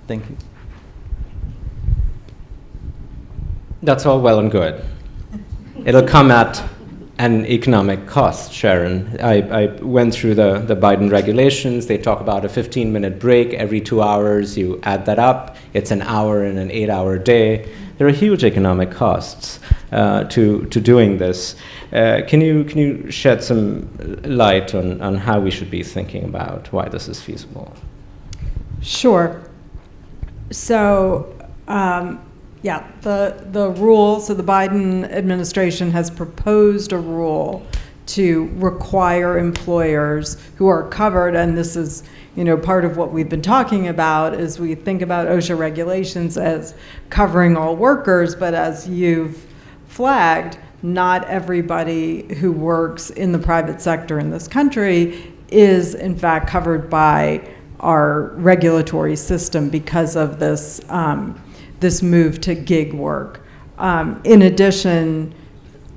Thank you. That's all well and good. It'll come at an economic cost, Sharon. I went through the Biden regulations. They talk about a 15-minute break every 2 hours. You add that up, it's an hour in an 8-hour day. There are huge economic costs to doing this. Can you shed some light on how we should be thinking about why this is feasible? Sure. So, yeah, the rule, so the Biden administration has proposed a rule to require employers who are covered, and this is, part of what we've been talking about, is we think about OSHA regulations as covering all workers, but as you've flagged, not everybody who works in the private sector in this country is in fact covered by our regulatory system because of this this move to gig work. In addition,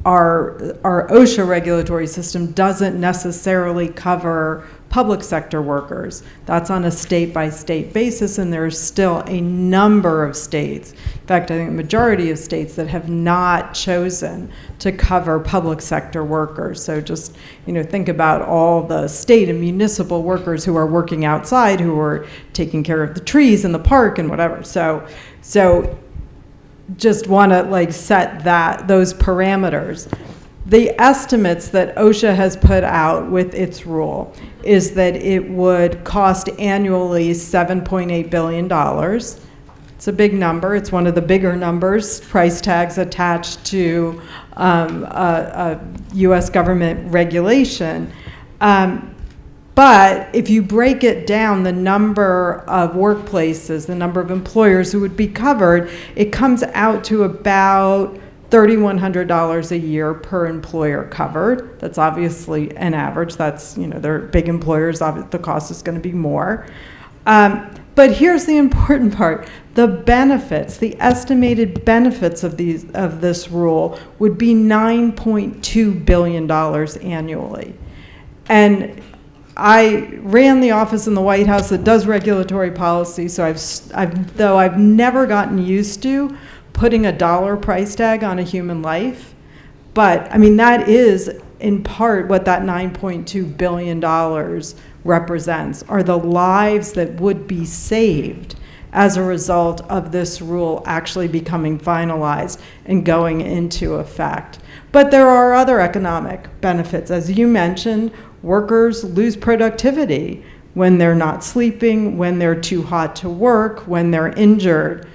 our OSHA regulatory system doesn't necessarily cover public sector workers. That's on a state-by-state basis, and there's still a number of states, in fact, I think the majority of states, that have not chosen to cover public sector workers. So just, think about all the state and municipal workers who are working outside, who are taking care of the trees in the park and whatever. So just want to set those parameters. The estimates that OSHA has put out with its rule is that it would cost annually $7.8 billion. It's a big number. It's one of the bigger numbers, price tags attached to U.S. government regulation. But if you break it down, the number of workplaces, the number of employers who would be covered, it comes out to about $3,100 a year per employer covered. That's obviously an average. That's, they're big employers, the cost is going to be more. But here's the important part. The benefits, the estimated benefits of this rule would be $9.2 billion annually. And I ran the office in the White House that does regulatory policy, so I've never gotten used to putting a dollar price tag on a human life. But, that is in part what that $9.2 billion represents, are the lives that would be saved as a result of this rule actually becoming finalized and going into effect. But there are other economic benefits. As you mentioned, workers lose productivity when they're not sleeping, when they're too hot to work, when they're injured.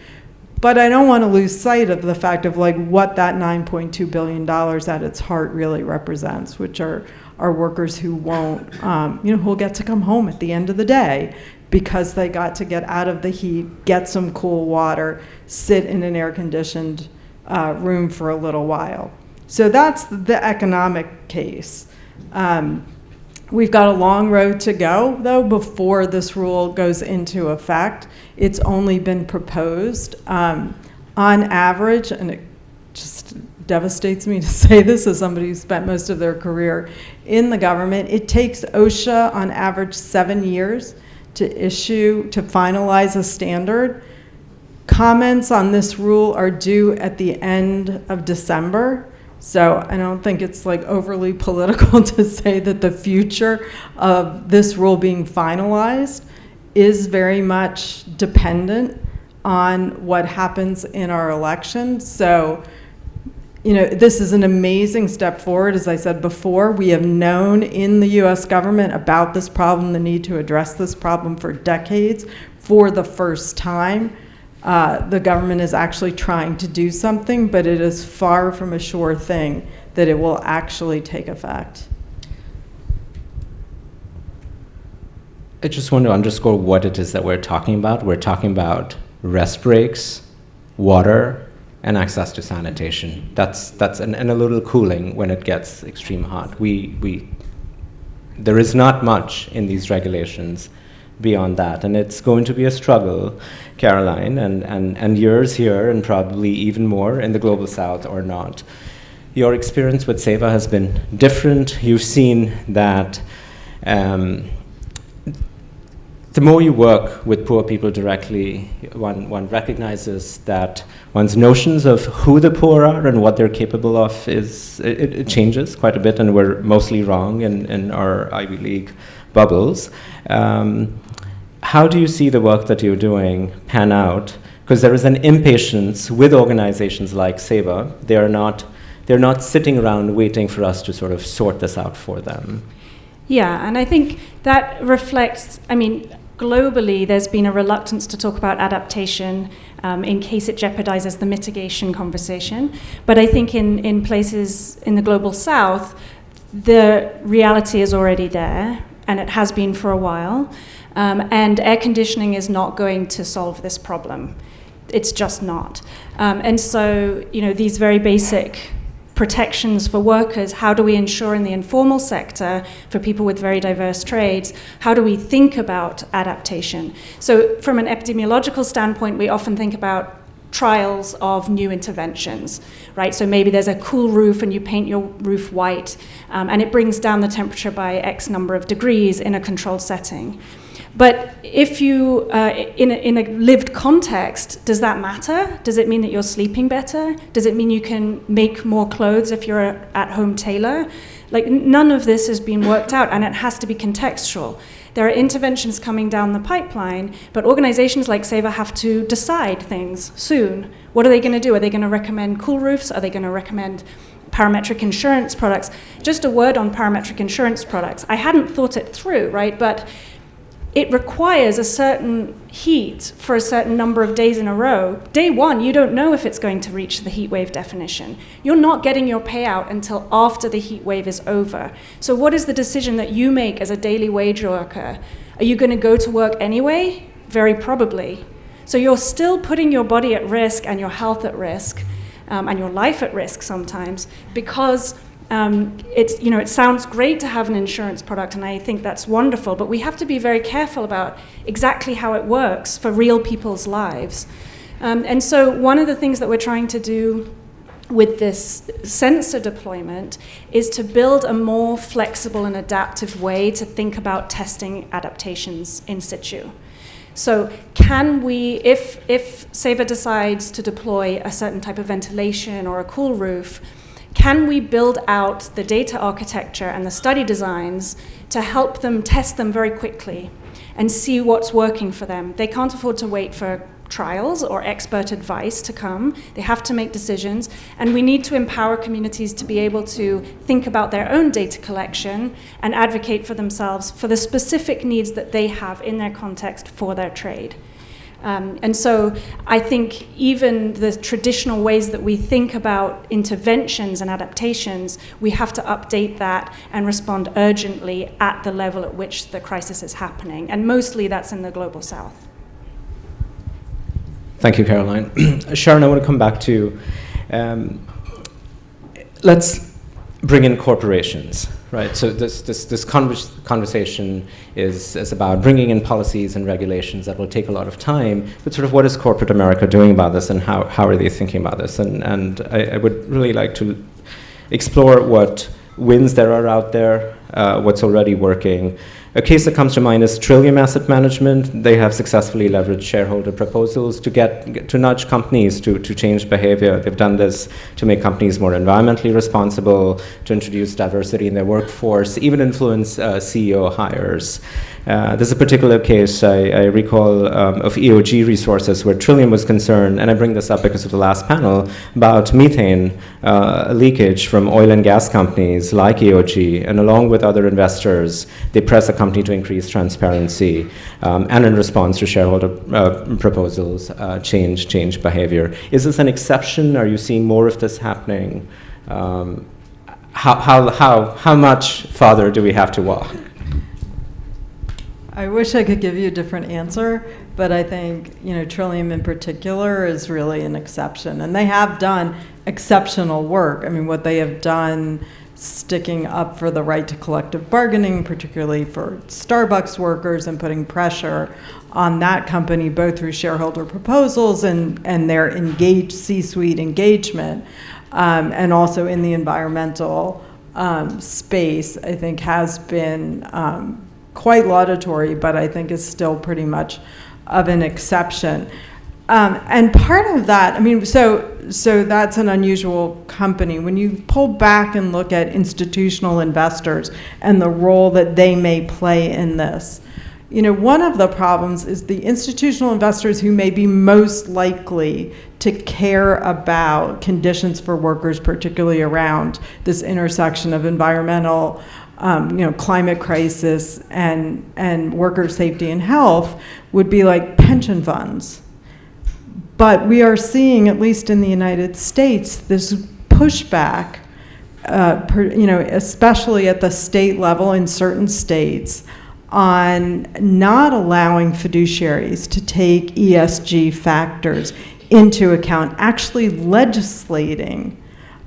But I don't want to lose sight of the fact of what that $9.2 billion at its heart really represents, which are workers who won't, who'll get to come home at the end of the day because they got to get out of the heat, get some cool water, sit in an air-conditioned room for a little while. So that's the economic case. We've got a long road to go, though, before this rule goes into effect. It's only been proposed. On average, and it just devastates me to say this as somebody who spent most of their career in the government, it takes OSHA on average 7 years to finalize a standard. Comments on this rule are due at the end of December. So I don't think it's overly political to say that the future of this rule being finalized is very much dependent on what happens in our election. So, this is an amazing step forward. As I said before, we have known in the US government about this problem, the need to address this problem for decades. For the first time, the government is actually trying to do something, but it is far from a sure thing that it will actually take effect. I just want to underscore what it is that we're talking about. We're talking about rest breaks, water, and access to sanitation. And a little cooling when it gets extreme hot. There is not much in these regulations beyond that, and it's going to be a struggle, Caroline, and yours here, and probably even more in the global south or not. Your experience with SEVA has been different. You've seen that the more you work with poor people directly, one recognizes that one's notions of who the poor are and what they're capable of it changes quite a bit, and we're mostly wrong in our Ivy League bubbles. How do you see the work that you're doing pan out? Because there is an impatience with organizations like SEVA. They're not sitting around waiting for us to sort of sort this out for them. Yeah, and I think that reflects, globally, there's been a reluctance to talk about adaptation in case it jeopardizes the mitigation conversation. But I think in places in the global south, the reality is already there, and it has been for a while. And air conditioning is not going to solve this problem. It's just not. And so, these very basic protections for workers, how do we ensure in the informal sector, for people with very diverse trades, how do we think about adaptation? So from an epidemiological standpoint, we often think about trials of new interventions, right? So maybe there's a cool roof and you paint your roof white, and it brings down the temperature by X number of degrees in a controlled setting. But if you, in a lived context, does that matter? Does it mean that you're sleeping better? Does it mean you can make more clothes if you're an at-home tailor? Like, none of this has been worked out, and it has to be contextual. There are interventions coming down the pipeline, but organizations like SAVA have to decide things soon. What are they going to do? Are they going to recommend cool roofs? Are they going to recommend parametric insurance products? Just a word on parametric insurance products. I hadn't thought it through, right? But it requires a certain heat for a certain number of days in a row. Day one, you don't know if it's going to reach the heat wave definition. You're not getting your payout until after the heat wave is over. So what is the decision that you make as a daily wage worker? Are you going to go to work anyway? Very probably. So you're still putting your body at risk and your health at risk, and your life at risk sometimes, because it sounds great to have an insurance product, and I think that's wonderful, but we have to be very careful about exactly how it works for real people's lives. And so one of the things that we're trying to do with this sensor deployment is to build a more flexible and adaptive way to think about testing adaptations in situ. So can we, if SAVA decides to deploy a certain type of ventilation or a cool roof, can we build out the data architecture and the study designs to help them test them very quickly and see what's working for them? They can't afford to wait for trials or expert advice to come. They have to make decisions, and we need to empower communities to be able to think about their own data collection and advocate for themselves for the specific needs that they have in their context for their trade. And so I think even the traditional ways that we think about interventions and adaptations, we have to update that and respond urgently at the level at which the crisis is happening. And mostly that's in the global south. Thank you, Caroline. Sharon, I want to come back to, let's bring in corporations, right? So this conversation is about bringing in policies and regulations that will take a lot of time, but sort of what is corporate America doing about this, and how are they thinking about this? And I would really like to explore what wins there are out there, what's already working. A case that comes to mind is Trillium Asset Management. They have successfully leveraged shareholder proposals to nudge companies to change behavior. They've done this to make companies more environmentally responsible, to introduce diversity in their workforce, even influence CEO hires. There's a particular case I recall of EOG Resources where Trillium was concerned, and I bring this up because of the last panel, about methane leakage from oil and gas companies like EOG, and along with other investors, they press a company to increase transparency, and in response to shareholder proposals, change behavior. Is this an exception? Are you seeing more of this happening? How much farther do we have to walk? I wish I could give you a different answer, but I think, Trillium in particular is really an exception. And they have done exceptional work. I mean, what they have done sticking up for the right to collective bargaining, particularly for Starbucks workers, and putting pressure on that company, both through shareholder proposals and their engaged C-suite engagement, and also in the environmental space, I think has been quite laudatory, but I think is still pretty much of an exception. And part of that, so that's an unusual company. When you pull back and look at institutional investors and the role that they may play in this, one of the problems is the institutional investors who may be most likely to care about conditions for workers, particularly around this intersection of environmental climate crisis and worker safety and health, would be like pension funds. But we are seeing, at least in the United States, this pushback, especially at the state level in certain states, on not allowing fiduciaries to take ESG factors into account, actually legislating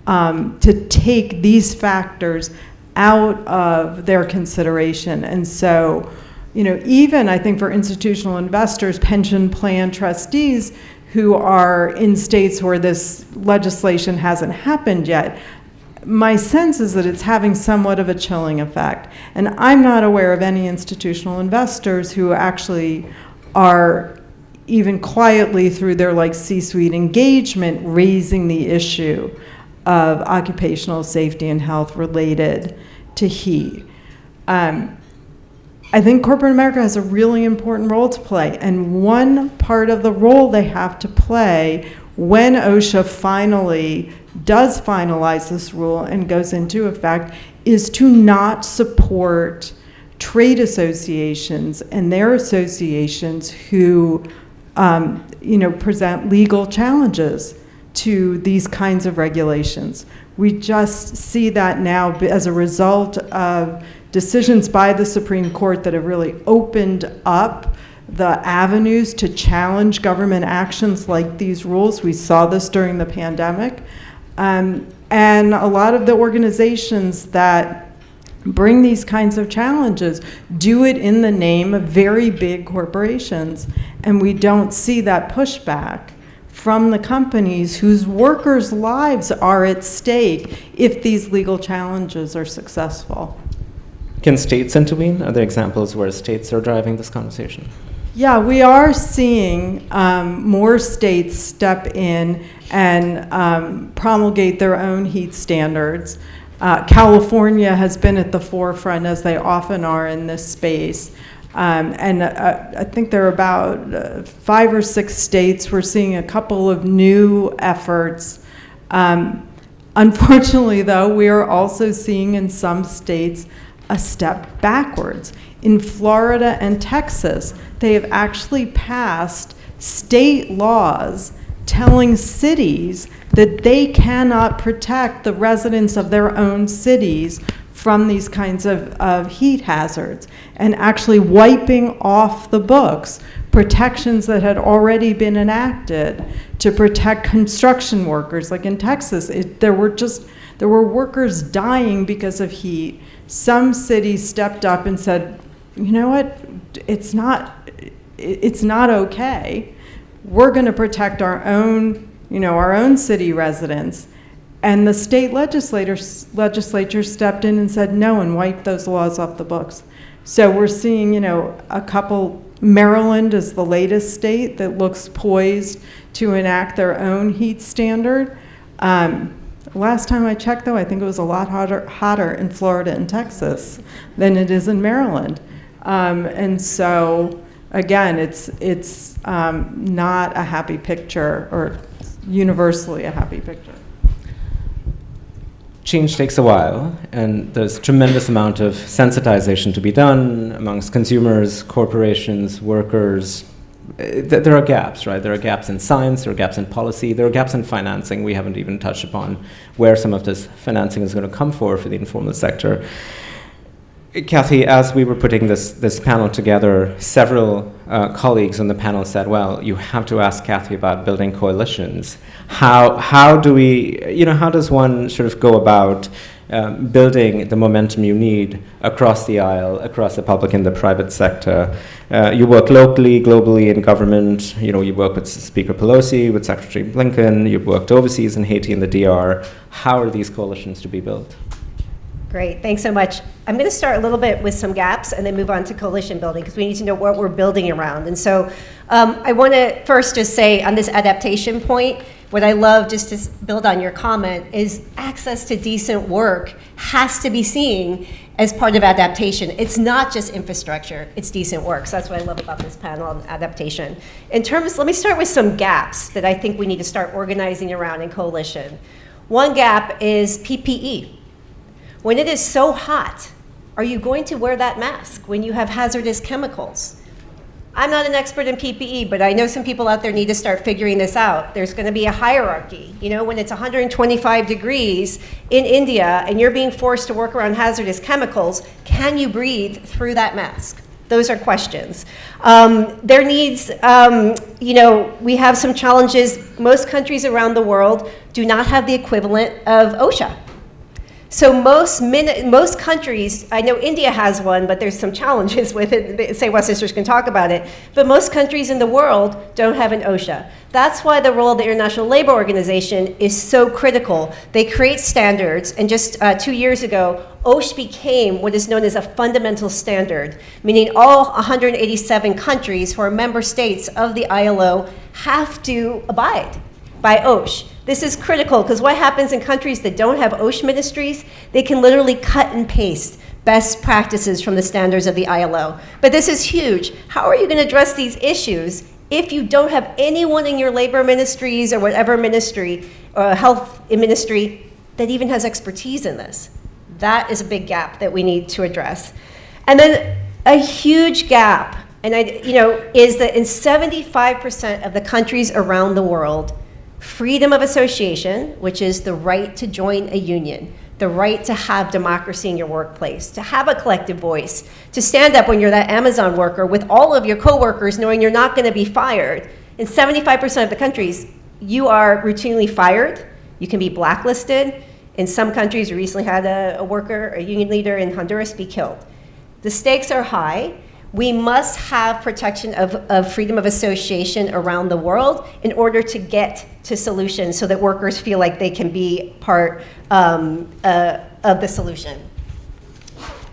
to take these factors out of their consideration. And so, even I think for institutional investors, pension plan trustees who are in states where this legislation hasn't happened yet, my sense is that it's having somewhat of a chilling effect. And I'm not aware of any institutional investors who actually are even quietly through their like C-suite engagement raising the issue of occupational safety and health related to heat. I think corporate America has a really important role to play, and one part of the role they have to play when OSHA finally does finalize this rule and goes into effect is to not support trade associations and their associations who present legal challenges to these kinds of regulations. We just see that now as a result of decisions by the Supreme Court that have really opened up the avenues to challenge government actions like these rules. We saw this during the pandemic. And a lot of the organizations that bring these kinds of challenges do it in the name of very big corporations. And we don't see that pushback from the companies whose workers' lives are at stake if these legal challenges are successful. Can states intervene? Are there examples where states are driving this conversation? Yeah, we are seeing more states step in and promulgate their own heat standards. California has been at the forefront, as they often are in this space. And I think there are about 5 or 6 states. We're seeing a couple of new efforts. Unfortunately, though, we are also seeing in some states a step backwards. In Florida and Texas, they have actually passed state laws telling cities that they cannot protect the residents of their own cities from these kinds of heat hazards, and actually wiping off the books protections that had already been enacted to protect construction workers. Like in Texas, there were workers dying because of heat. Some cities stepped up and said, you know what, it's not okay. We're going to protect our own city residents. And the state legislature stepped in and said no and wiped those laws off the books. So we're seeing, a couple, Maryland is the latest state that looks poised to enact their own heat standard. Last time I checked, though, I think it was a lot hotter in Florida and Texas than it is in Maryland. And so, again, it's not a happy picture, or universally a happy picture. Change takes a while, and there's a tremendous amount of sensitization to be done amongst consumers, corporations, workers. There are gaps, right? There are gaps in science, there are gaps in policy, there are gaps in financing. We haven't even touched upon where some of this financing is going to come for the informal sector. Cathy, as we were putting this panel together, several colleagues on the panel said, well, you have to ask Cathy about building coalitions. How does one sort of go about building the momentum you need across the aisle, across the public and the private sector? You work locally, globally in government. You work with Speaker Pelosi, with Secretary Blinken. You've worked overseas in Haiti and the DR. How are these coalitions to be built? Great, thanks so much. I'm going to start a little bit with some gaps and then move on to coalition building, because we need to know what we're building around. And so I want to first just say on this adaptation point, what I love, just to build on your comment, is access to decent work has to be seen as part of adaptation. It's not just infrastructure, it's decent work. So that's what I love about this panel on adaptation. Let me start with some gaps that I think we need to start organizing around in coalition. One gap is PPE. When it is so hot, are you going to wear that mask when you have hazardous chemicals? I'm not an expert in PPE, but I know some people out there need to start figuring this out. There's going to be a hierarchy. When it's 125 degrees in India and you're being forced to work around hazardous chemicals, can you breathe through that mask? Those are questions. There needs, we have some challenges. Most countries around the world do not have the equivalent of OSHA. So most countries, I know India has one, but there's some challenges with it. The Sewa sisters can talk about it. But most countries in the world don't have an OSHA. That's why the role of the International Labour Organization is so critical. They create standards, and just 2 years ago, OSH became what is known as a fundamental standard, meaning all 187 countries who are member states of the ILO have to abide by OSH. This is critical because what happens in countries that don't have OSH ministries, they can literally cut and paste best practices from the standards of the ILO. But this is huge. How are you going to address these issues if you don't have anyone in your labor ministries or whatever ministry or health ministry that even has expertise in this? That is a big gap that we need to address. And then a huge gap, and is that in 75% of the countries around the world, freedom of association, which is the right to join a union, the right to have democracy in your workplace, to have a collective voice, to stand up when you're that Amazon worker with all of your coworkers knowing you're not going to be fired. In 75% of the countries, you are routinely fired. You can be blacklisted. In some countries, we recently had a union leader in Honduras be killed. The stakes are high. We must have protection of freedom of association around the world in order to get to solutions so that workers feel like they can be part of the solution.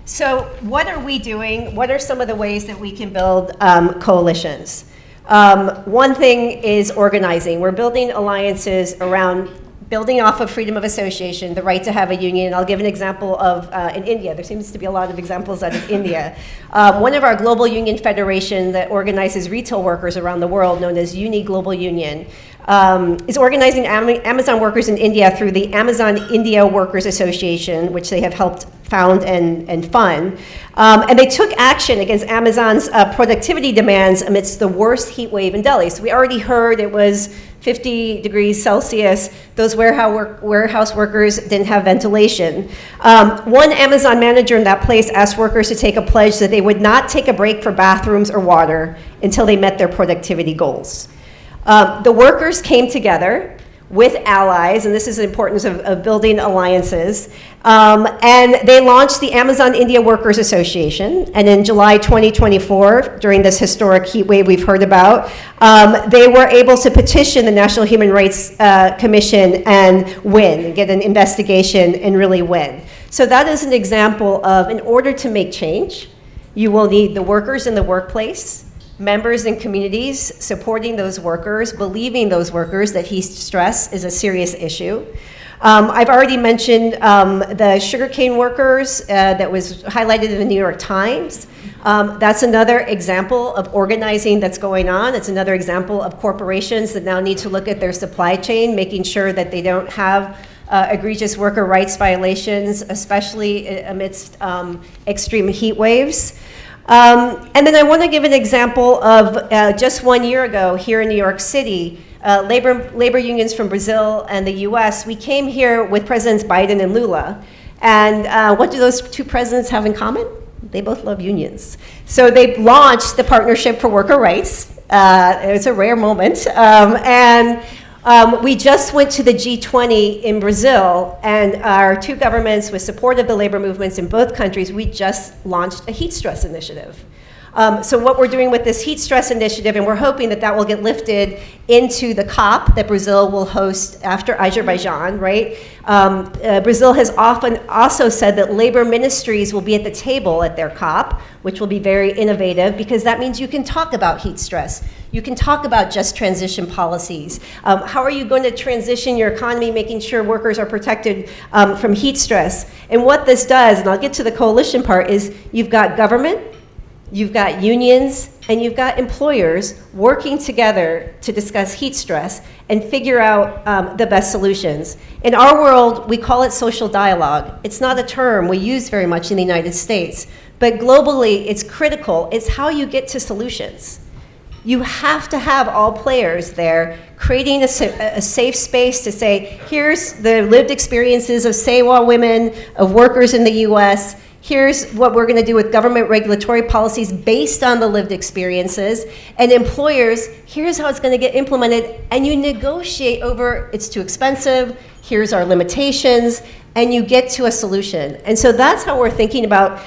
So what are we doing? What are some of the ways that we can build coalitions? One thing is organizing. We're building alliances around building off of freedom of association, the right to have a union. I'll give an example of in India. There seems to be a lot of examples out of India. One of our global union federation that organizes retail workers around the world, known as Uni Global Union, is organizing Amazon workers in India through the Amazon India Workers Association, which they have helped found and fund. And they took action against Amazon's productivity demands amidst the worst heat wave in Delhi. So we already heard it was 50 degrees Celsius. Those warehouse workers didn't have ventilation. One Amazon manager in that place asked workers to take a pledge that they would not take a break for bathrooms or water until they met their productivity goals. The workers came together with allies, and this is the importance of building alliances, and they launched the Amazon India Workers Association, and in July 2024, during this historic heat wave we've heard about, they were able to petition the National Human Rights Commission and win, and get an investigation and really win. So that is an example of, in order to make change, you will need the workers in the workplace, members in communities supporting those workers, believing those workers that heat stress is a serious issue. I've already mentioned the sugarcane workers that was highlighted in the New York Times. That's another example of organizing that's going on. It's another example of corporations that now need to look at their supply chain, making sure that they don't have egregious worker rights violations, especially amidst extreme heat waves. And then I want to give an example of just 1 year ago here in New York City, labor unions from Brazil and the US, we came here with Presidents Biden and Lula. And what do those two presidents have in common? They both love unions. So they launched the Partnership for Worker Rights. It's a rare moment. We just went to the G20 in Brazil, and our two governments, with support of the labor movements in both countries, we just launched a heat stress initiative. So what we're doing with this heat stress initiative, and we're hoping that that will get lifted into the COP that Brazil will host after Azerbaijan, right? Brazil has often also said that labor ministries will be at the table at their COP, which will be very innovative, because that means you can talk about heat stress. You can talk about just transition policies. How are you going to transition your economy, making sure workers are protected from heat stress? And what this does, and I'll get to the coalition part, is you've got government, you've got unions, and you've got employers working together to discuss heat stress and figure out the best solutions. In our world, we call it social dialogue. It's not a term we use very much in the United States, but globally, it's critical. It's how you get to solutions. You have to have all players there, creating a safe space to say, here's the lived experiences of Sewa women, of workers in the US, Here's what we're going to do with government regulatory policies based on the lived experiences. And employers, here's how it's going to get implemented. And you negotiate over, it's too expensive, here's our limitations, and you get to a solution. And so that's how we're thinking about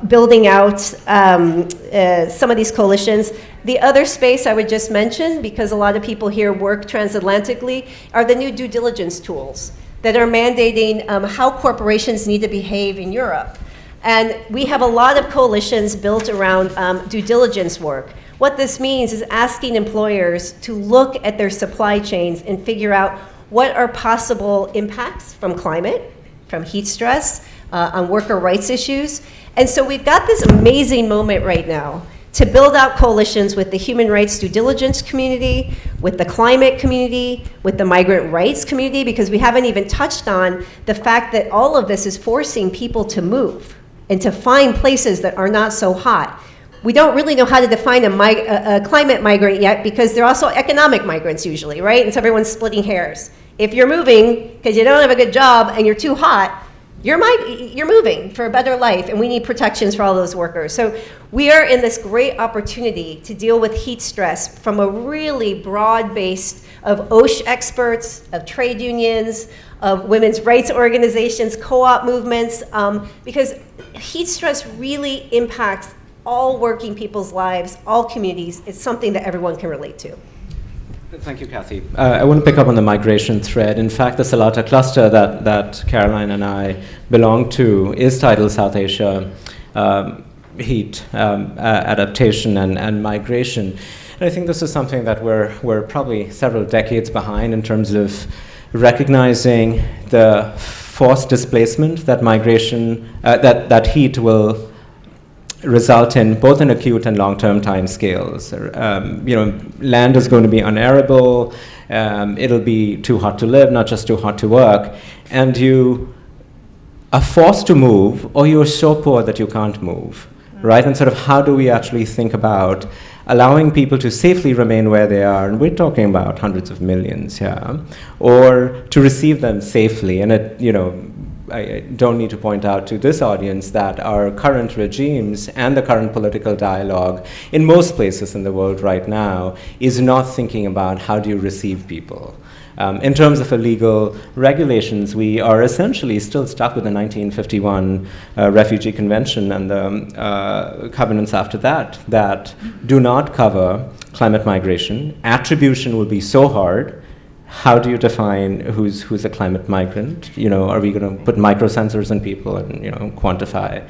building out some of these coalitions. The other space I would just mention, because a lot of people here work transatlantically, are the new due diligence tools that are mandating how corporations need to behave in Europe. And we have a lot of coalitions built around due diligence work. What this means is asking employers to look at their supply chains and figure out what are possible impacts from climate, from heat stress, on worker rights issues. And so we've got this amazing moment right now to build out coalitions with the human rights due diligence community, with the climate community, with the migrant rights community, because we haven't even touched on the fact that all of this is forcing people to move and to find places that are not so hot. We don't really know how to define a climate migrant yet, because they're also economic migrants usually, right? And so everyone's splitting hairs. If you're moving because you don't have a good job and you're too hot, you're moving for a better life, and we need protections for all those workers. So we are in this great opportunity to deal with heat stress from a really broad base of OSH experts, of trade unions, of women's rights organizations, co-op movements, because heat stress really impacts all working people's lives, all communities. It's something that everyone can relate to. Thank you, Cathy. I want to pick up on the migration thread. In fact, the Salata cluster that Caroline and I belong to is titled South Asia, Heat, Adaptation, and Migration. And I think this is something that we're probably several decades behind in terms of recognizing the forced displacement that migration, that heat will result in, both in acute and long-term time scales. Land is going to be unarable, it'll be too hot to live, not just too hot to work, and you are forced to move, or you're so poor that you can't move, right? And sort of how do we actually think about allowing people to safely remain where they are, and we're talking about hundreds of millions here, or to receive them safely. And I don't need to point out to this audience that our current regimes and the current political dialogue in most places in the world right now is not thinking about how do you receive people. In terms of illegal regulations, we are essentially still stuck with the 1951 Refugee Convention and the covenants after that do not cover climate migration. Attribution will be so hard. How do you define who's a climate migrant? Are we going to put microsensors in people and quantify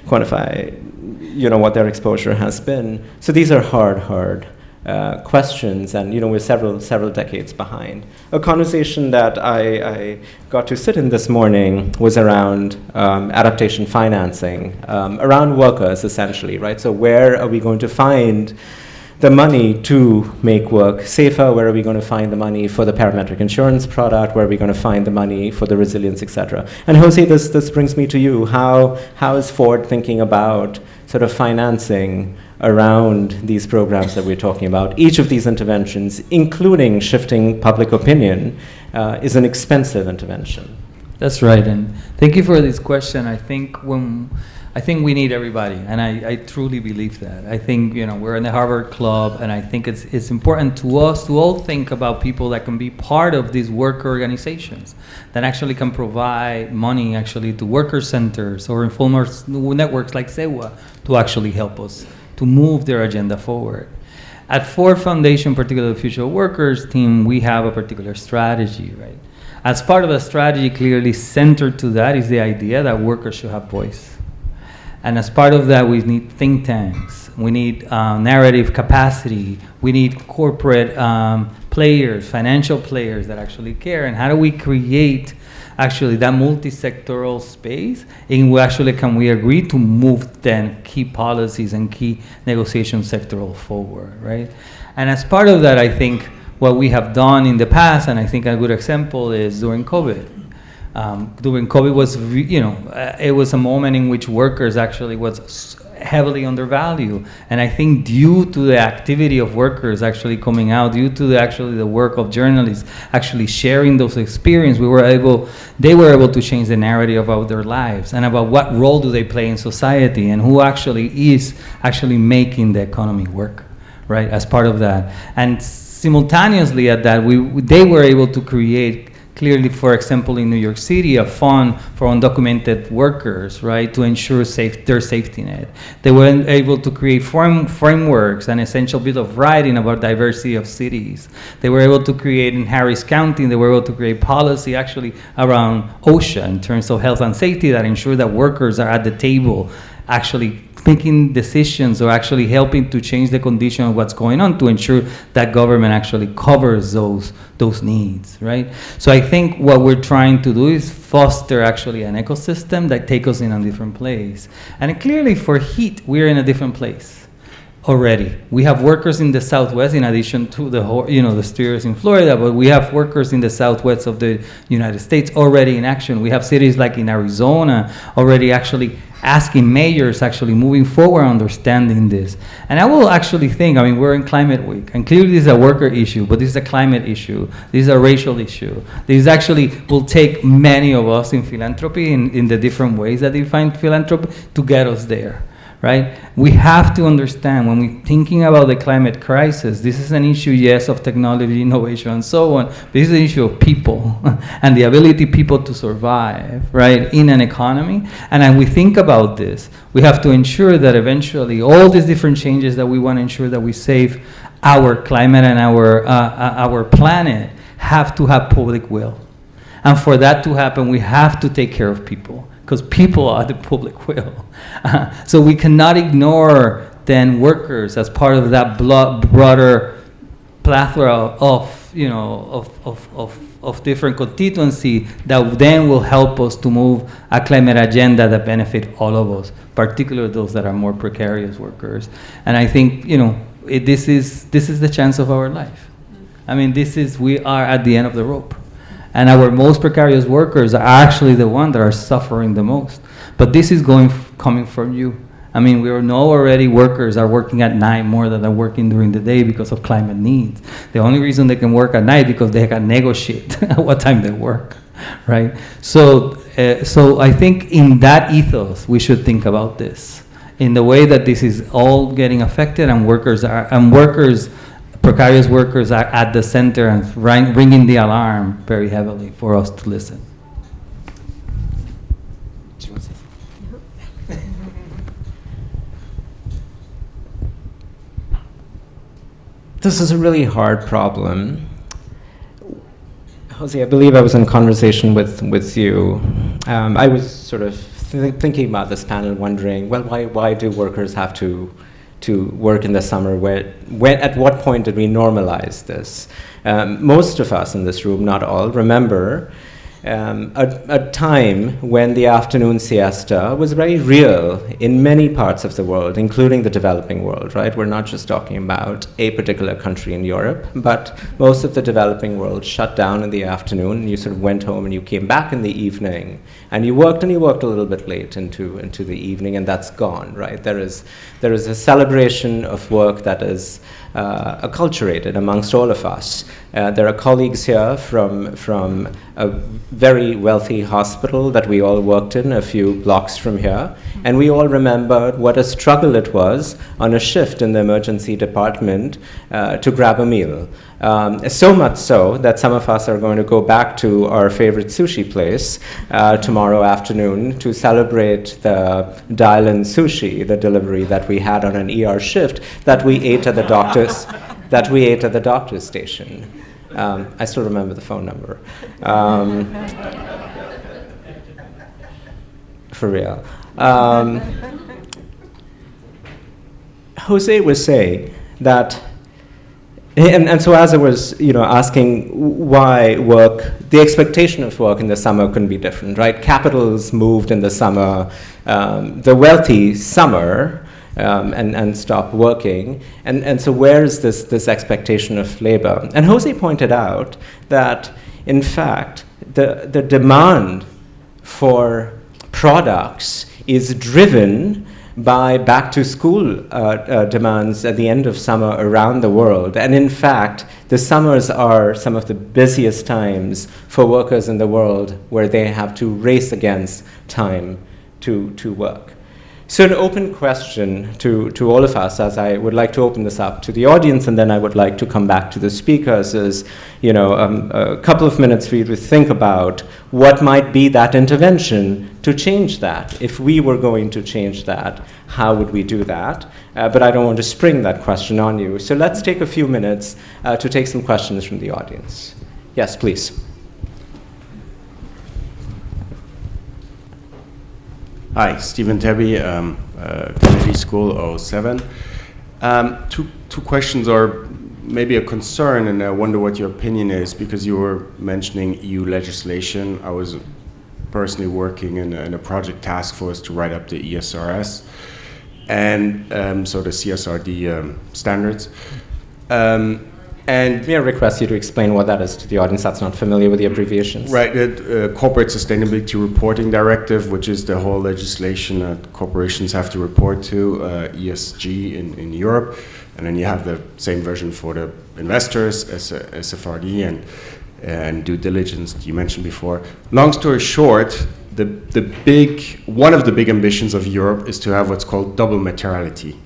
what their exposure has been? So these are hard questions, and we're several decades behind. A conversation that I got to sit in this morning was around adaptation financing, around workers essentially, right? So where are we going to find the money to make work safer? Where are we going to find the money for the parametric insurance product? Where are we going to find the money for the resilience, et cetera? And José, this brings me to you. How is Ford thinking about sort of financing around these programs that we're talking about? Each of these interventions, including shifting public opinion, is an expensive intervention. That's right, and thank you for this question. I think we need everybody, and I truly believe that. I think we're in the Harvard Club, and I think it's important to us to all think about people that can be part of these worker organizations that actually can provide money actually to worker centers or informal networks like SEWA to actually help us to move their agenda forward. At Ford Foundation, particularly the Future Workers team, we have a particular strategy, right? As part of a strategy clearly centered to that is the idea that workers should have voice. And as part of that, we need think tanks. We need narrative capacity. We need corporate players, financial players that actually care. And how do we create actually that multi-sectoral space in which actually can we agree to move then key policies and key negotiation sectoral forward, right? And as part of that, I think what we have done in the past, and I think a good example is during COVID. During COVID was, it was a moment in which workers actually was heavily undervalued. And I think due to the activity of workers actually coming out, due to the work of journalists actually sharing those experiences, they were able to change the narrative about their lives and about what role do they play in society and who actually is actually making the economy work, right, as part of that. And simultaneously at that, they were able to create, clearly, for example, in New York City, a fund for undocumented workers, right, to ensure their safety net. They were able to create frameworks, an essential bit of writing about diversity of cities. They were able to create in Harris County, they were able to create policy actually around OSHA in terms of health and safety that ensure that workers are at the table actually making decisions or actually helping to change the condition of what's going on to ensure that government actually covers those needs, right? So I think what we're trying to do is foster actually an ecosystem that takes us in a different place. And clearly for heat, we're in a different place already. We have workers in the Southwest in addition to the steers in Florida, but we have workers in the Southwest of the United States already in action. We have cities like in Arizona already actually asking mayors actually moving forward understanding this. And I will actually think, we're in climate week, and clearly this is a worker issue, but this is a climate issue. This is a racial issue. This actually will take many of us in philanthropy, in the different ways that they find philanthropy, to get us there. Right? We have to understand when we're thinking about the climate crisis, this is an issue, yes, of technology, innovation, and so on, but this is an issue of people and the ability of people to survive, right, in an economy. And when we think about this, we have to ensure that eventually all these different changes that we want to ensure that we save our climate and our planet have to have public will. And for that to happen, we have to take care of people, because people are the public will. So we cannot ignore then workers as part of that broader plethora of different constituency that then will help us to move a climate agenda that benefit all of us, particularly those that are more precarious workers. And I think this is the chance of our life. We are at the end of the rope. And our most precarious workers are actually the ones that are suffering the most. But this is coming from you. We know already workers are working at night more than they're working during the day because of climate needs. The only reason they can work at night is because they can negotiate at what time they work, right? So I think in that ethos, we should think about this, in the way that this is all getting affected, and precarious workers are at the center and ringing the alarm very heavily for us to listen. This is a really hard problem. José, I believe I was in conversation with you. I was sort of thinking about this panel, wondering, well, why do workers have to work in the summer? At what point did we normalize this? Most of us in this room, not all, remember a time when the afternoon siesta was very real in many parts of the world, including the developing world, right? We're not just talking about a particular country in Europe, but most of the developing world shut down in the afternoon, and you sort of went home and you came back in the evening, and you worked a little bit late into the evening, and that's gone, right? There is a celebration of work that is acculturated amongst all of us. There are colleagues here from a very wealthy hospital that we all worked in a few blocks from here, and we all remembered what a struggle it was on a shift in the emergency department to grab a meal. So much so that some of us are going to go back to our favorite sushi place tomorrow afternoon to celebrate the dial-in sushi, the delivery that we had on an ER shift that we ate at the doctor's station. I still remember the phone number. For real. José was saying that, and so as I was, asking why work, the expectation of work in the summer couldn't be different, right? Capitals moved in the summer, the wealthy summer, and stop working. And so where is this expectation of labor? And José pointed out that, in fact, the demand for products is driven by back-to-school demands at the end of summer around the world. And in fact, the summers are some of the busiest times for workers in the world, where they have to race against time to work. So an open question to all of us, as I would like to open this up to the audience, and then I would like to come back to the speakers, is, a couple of minutes for you to think about what might be that intervention to change that. If we were going to change that, how would we do that? But I don't want to spring that question on you. So let's take a few minutes to take some questions from the audience. Yes, please. Hi, Stephen Tebby, Kennedy School 07. Two questions, or maybe a concern, and I wonder what your opinion is, because you were mentioning EU legislation. I was personally working in a project task force to write up the ESRS, and so the CSRD standards. And may I request you to explain what that is to the audience that's not familiar with the abbreviations? Right, the Corporate Sustainability Reporting Directive, which is the whole legislation that corporations have to report to, ESG in Europe, and then you have the same version for the investors, SFRD, and due diligence that you mentioned before. Long story short, one of the big ambitions of Europe is to have what's called double materiality,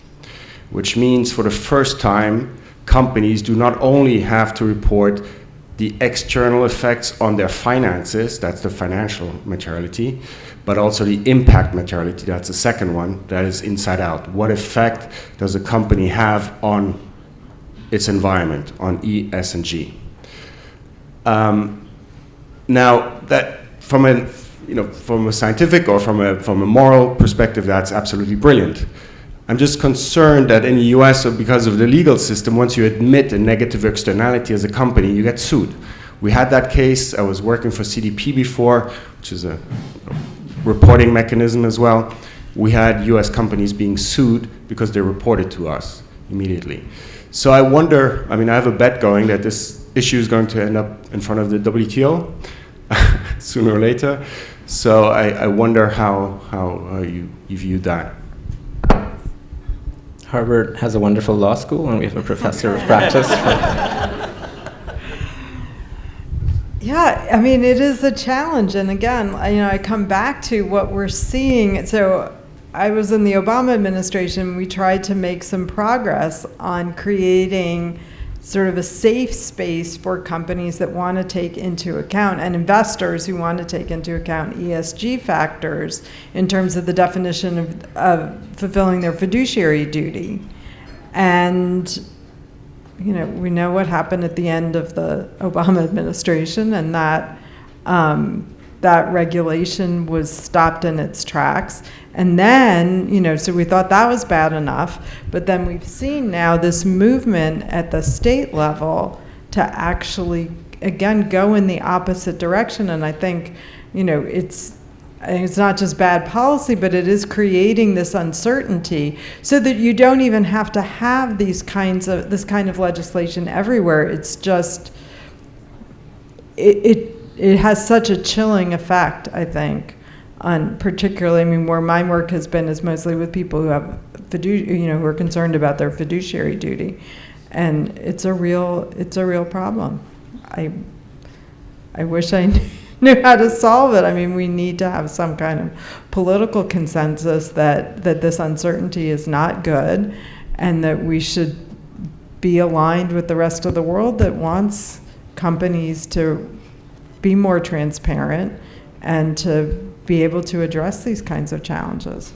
which means for the first time, companies do not only have to report the external effects on their finances, that's the financial materiality, but also the impact materiality, that's the second one, that is inside out. What effect does a company have on its environment, on E, S, and G? Now, that from a scientific or from a moral perspective, that's absolutely brilliant. I'm just concerned that in the US, or because of the legal system, once you admit a negative externality as a company, you get sued. We had that case. I was working for CDP before, which is a reporting mechanism as well. We had US companies being sued because they reported to us immediately. So I wonder, I have a bet going that this issue is going to end up in front of the WTO sooner or later. So I wonder how you view that. Harvard has a wonderful law school, and we have a professor of practice. Yeah, it is a challenge. And again, I come back to what we're seeing. So I was in the Obama administration. We tried to make some progress on creating sort of a safe space for companies that want to take into account, and investors who want to take into account ESG factors in terms of the definition of fulfilling their fiduciary duty. And we know what happened at the end of the Obama administration, and that that regulation was stopped in its tracks. And then, so we thought that was bad enough, but then we've seen now this movement at the state level to actually, again, go in the opposite direction. And I think, it's not just bad policy, but it is creating this uncertainty so that you don't even have to have this kind of legislation everywhere. It's just, it has such a chilling effect, I think, on particularly, where my work has been is mostly with people who have who are concerned about their fiduciary duty, and it's a real problem. I wish I knew how to solve it. We need to have some kind of political consensus that this uncertainty is not good, and that we should be aligned with the rest of the world that wants companies to be more transparent and to be able to address these kinds of challenges.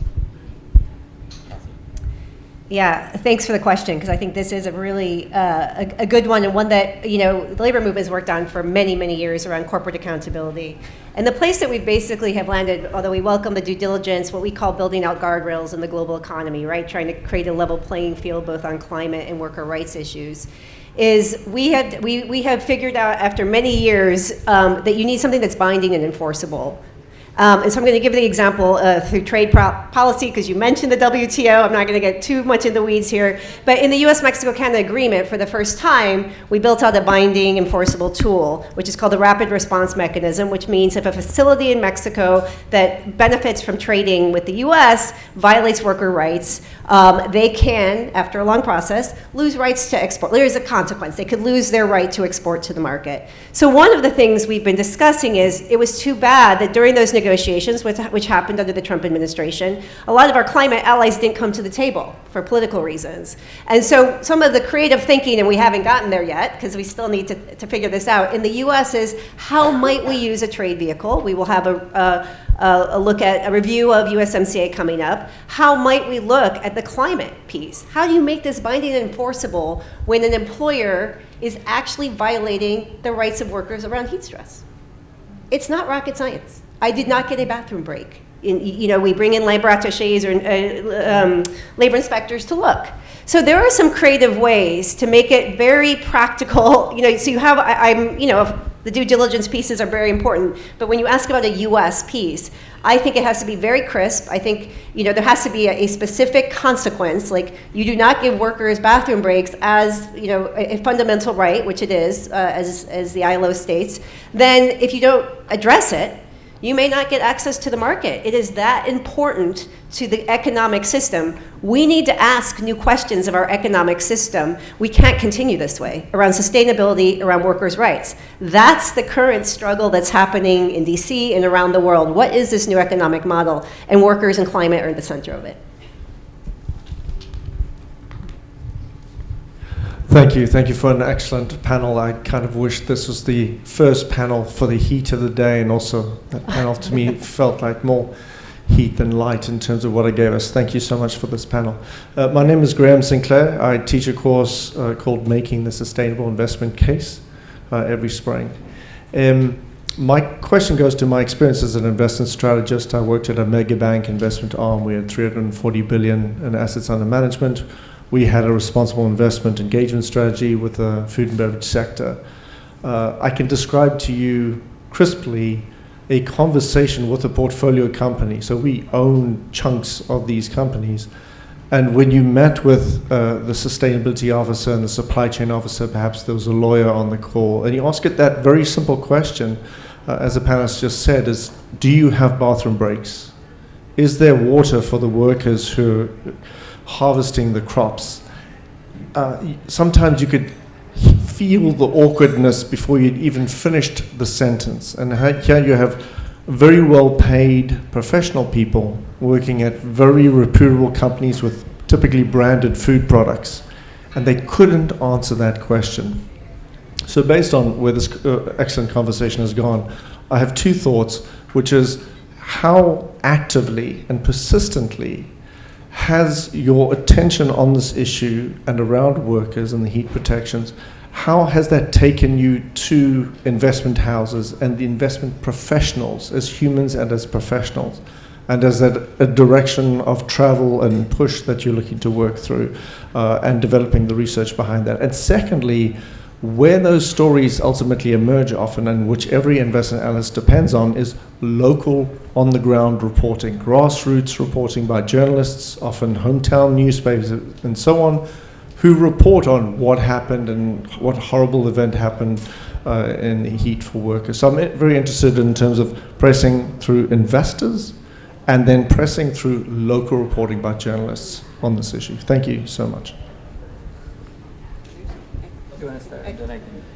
Yeah, thanks for the question, because I think this is a really a good one, and one that the labor movement has worked on for many, many years around corporate accountability. And the place that we basically have landed, although we welcome the due diligence, what we call building out guardrails in the global economy, right? Trying to create a level playing field both on climate and worker rights issues, is we have figured out after many years that you need something that's binding and enforceable. And so I'm going to give the example through trade policy, because you mentioned the WTO. I'm not going to get too much in the weeds here. But in the US-Mexico-Canada agreement, for the first time, we built out a binding enforceable tool, which is called the Rapid Response Mechanism, which means if a facility in Mexico that benefits from trading with the US violates worker rights, they can, after a long process, lose rights to export. There's a consequence. They could lose their right to export to the market. So one of the things we've been discussing is it was too bad that during those negotiations, which happened under the Trump administration, a lot of our climate allies didn't come to the table for political reasons. And so some of the creative thinking, and we haven't gotten there yet because we still need to figure this out, in the US is how might we use a trade vehicle? We will have a look at a review of USMCA coming up. How might we look at the climate piece? How do you make this binding and enforceable when an employer is actually violating the rights of workers around heat stress? It's not rocket science. I did not get a bathroom break. We bring in labor attachés or labor inspectors to look. So there are some creative ways to make it very practical. So you have, the due diligence pieces are very important, but when you ask about a US piece, I think it has to be very crisp. I think, there has to be a specific consequence, like you do not give workers bathroom breaks as, a fundamental right, which it is, as the ILO states. Then if you don't address it, you may not get access to the market. It is that important to the economic system. We need to ask new questions of our economic system. We can't continue this way around sustainability, around workers' rights. That's the current struggle that's happening in DC and around the world. What is this new economic model? And workers and climate are at the center of it. Thank you. Thank you for an excellent panel. I kind of wish this was the first panel for the heat of the day, and also that panel to me felt like more heat than light in terms of what it gave us. Thank you so much for this panel. My name is Graham Sinclair. I teach a course called Making the Sustainable Investment Case every spring. My question goes to my experience as an investment strategist. I worked at a mega bank investment arm. We had 340 billion in assets under management. We had a responsible investment engagement strategy with the food and beverage sector. I can describe to you crisply a conversation with a portfolio company. So we own chunks of these companies. And when you met with the sustainability officer and the supply chain officer, perhaps there was a lawyer on the call, and you ask it that very simple question, as the panelist just said, is, do you have bathroom breaks? Is there water for the workers who are harvesting the crops? Sometimes you could feel the awkwardness before you'd even finished the sentence. And here you have very well-paid professional people working at very reputable companies with typically branded food products, and they couldn't answer that question. So based on where this excellent conversation has gone, I have two thoughts, which is how actively and persistently has your attention on this issue and around workers and the heat protections, how has that taken you to investment houses and the investment professionals as humans and as professionals? And is that a direction of travel and push that you're looking to work through and developing the research behind that? And secondly, where those stories ultimately emerge often, and which every investment analyst depends on, is local, on-the-ground reporting, grassroots reporting by journalists, often hometown newspapers and so on, who report on what happened and what horrible event happened in the heat for workers. So I'm very interested in terms of pressing through investors and then pressing through local reporting by journalists on this issue. Thank you so much. You want to start?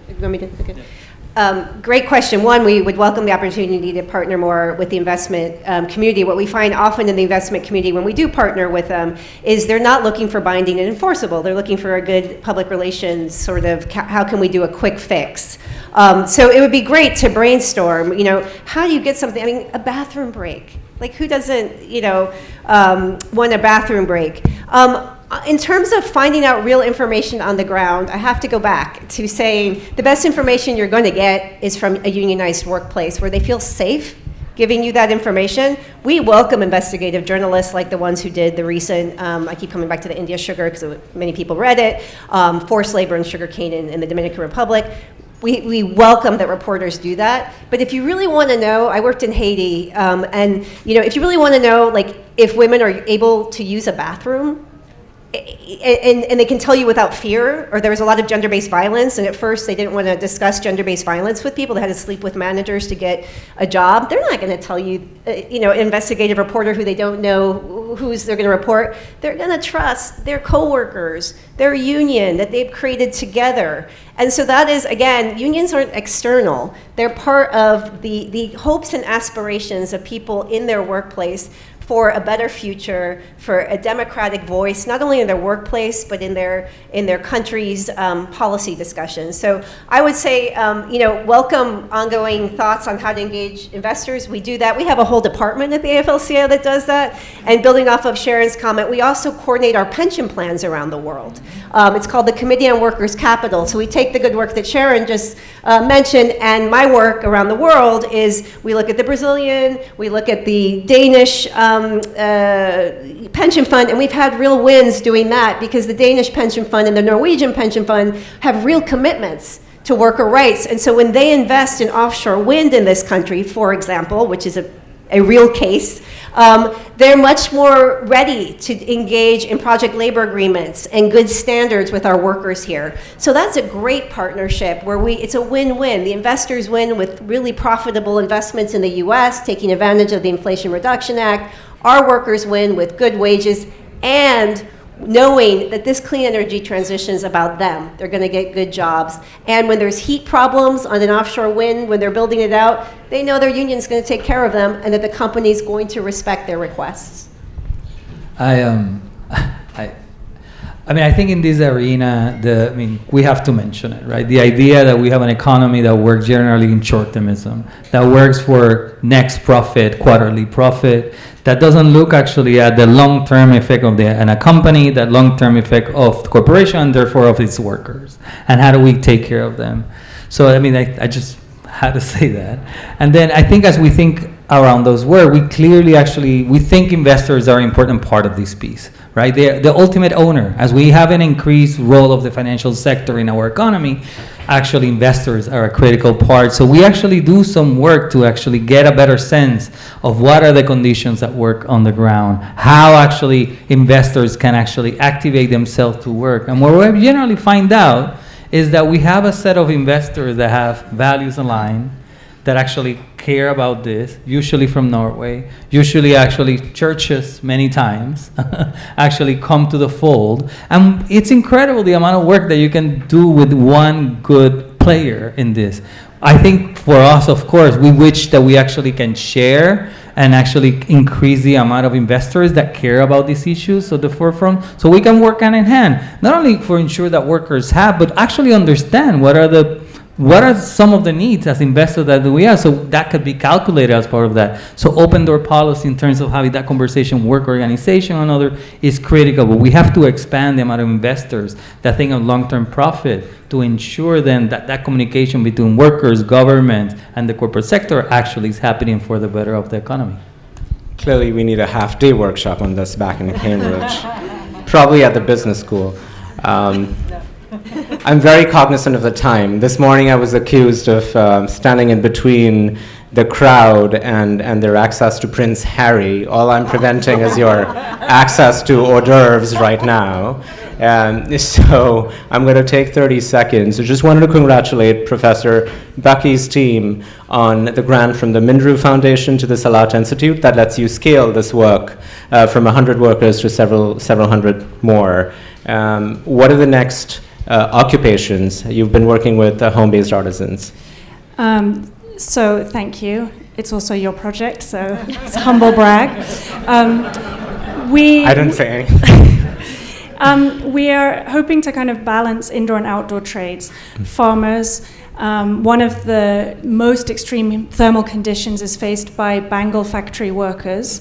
You want me to? Okay. Great question. One, we would welcome the opportunity to partner more with the investment community. What we find often in the investment community when we do partner with them is they're not looking for binding and enforceable. They're looking for a good public relations sort of, how can we do a quick fix? So it would be great to brainstorm, how do you get something, a bathroom break? Like who doesn't, want a bathroom break? In terms of finding out real information on the ground, I have to go back to saying the best information you're going to get is from a unionized workplace where they feel safe giving you that information. We welcome investigative journalists like the ones who did the recent, I keep coming back to the India sugar because many people read it, forced labor and sugarcane in the Dominican Republic. We welcome that reporters do that. But if you really want to know, I worked in Haiti, and if you really want to know, like, if women are able to use a bathroom, and they can tell you without fear, or there was a lot of gender-based violence, and at first they didn't want to discuss gender-based violence with people. They had to sleep with managers to get a job. They're not going to tell you, investigative reporter who they don't know who's they're going to report. They're going to trust their coworkers, their union that they've created together. And so that is, again, unions aren't external. They're part of the hopes and aspirations of people in their workplace for a better future, for a democratic voice, not only in their workplace, but in their country's policy discussions. So I would say, welcome ongoing thoughts on how to engage investors. We do that. We have a whole department at the AFL-CIO that does that. And building off of Sharon's comment, we also coordinate our pension plans around the world. It's called the Committee on Workers' Capital. So we take the good work that Sharon just mentioned, and my work around the world is we look at the Brazilian, we look at the Danish pension fund, and we've had real wins doing that because the Danish pension fund and the Norwegian pension fund have real commitments to worker rights. And so when they invest in offshore wind in this country, for example, which is a real case, they're much more ready to engage in project labor agreements and good standards with our workers here. So that's a great partnership where it's a win-win. The investors win with really profitable investments in the US, taking advantage of the Inflation Reduction Act. Our workers win with good wages and knowing that this clean energy transition is about them. They're going to get good jobs. And when there's heat problems on an offshore wind, when they're building it out, they know their union's going to take care of them and that the company's going to respect their requests. I think in this arena, we have to mention it, right? The idea that we have an economy that works generally in short-termism, that works for next profit, quarterly profit, that doesn't look actually at the long-term effect of a company, that long-term effect of the corporation, and therefore of its workers, and how do we take care of them? So, I just had to say that. And then I think as we think around those words, we think investors are an important part of this piece, right? They're the ultimate owner. As we have an increased role of the financial sector in our economy, actually investors are a critical part. So we actually do some work to actually get a better sense of what are the conditions that work on the ground, how actually investors can actually activate themselves to work. And what we generally find out is that we have a set of investors that have values aligned, that actually care about this, usually from Norway, usually actually churches many times, actually come to the fold. And it's incredible the amount of work that you can do with one good player in this. I think for us, of course, we wish that we actually can share and actually increase the amount of investors that care about these issues at the forefront, so we can work hand in hand, not only for ensure that workers have, but actually understand what are some of the needs as investors that we have, so that could be calculated as part of that. So open door policy in terms of having that conversation, work organization and other is critical, but we have to expand the amount of investors that think of long-term profit to ensure then that communication between workers, government, and the corporate sector actually is happening for the better of the economy. Clearly, we need a half-day workshop on this back in Cambridge, probably at the business school. I'm very cognizant of the time. This morning I was accused of standing in between the crowd and their access to Prince Harry. All I'm preventing is your access to hors d'oeuvres right now. So I'm going to take 30 seconds. I just wanted to congratulate Professor Buckee's team on the grant from the Mindru Foundation to the Salata Institute that lets you scale this work from 100 workers to several hundred more. What are the next occupations? You've been working with home-based artisans. So thank you. It's also your project, so it's a humble brag. I didn't say anything. We are hoping to kind of balance indoor and outdoor trades. Farmers, one of the most extreme thermal conditions is faced by Bengal factory workers.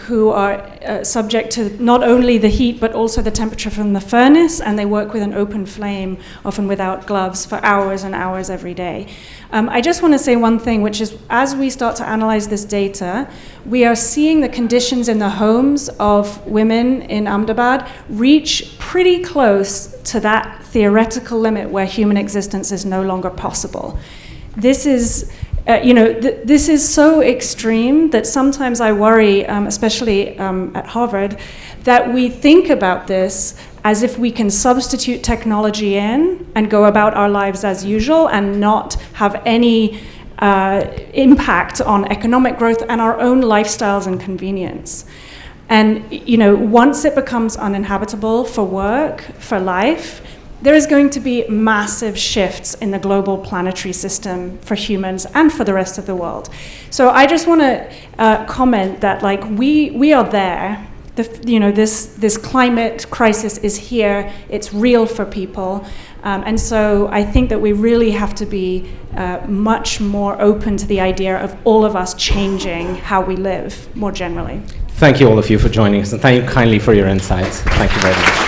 who are subject to not only the heat but also the temperature from the furnace, and they work with an open flame, often without gloves, for hours and hours every day. I just want to say one thing, which is as we start to analyze this data, we are seeing the conditions in the homes of women in Ahmedabad reach pretty close to that theoretical limit where human existence is no longer possible. This is, this is so extreme that sometimes I worry, especially at Harvard, that we think about this as if we can substitute technology in and go about our lives as usual and not have any impact on economic growth and our own lifestyles and convenience. And once it becomes uninhabitable for work, for life, there is going to be massive shifts in the global planetary system for humans and for the rest of the world. So I just want to comment that, we are there. This climate crisis is here. It's real for people. And so I think that we really have to be much more open to the idea of all of us changing how we live more generally. Thank you all of you for joining us, and thank you kindly for your insights. Thank you very much.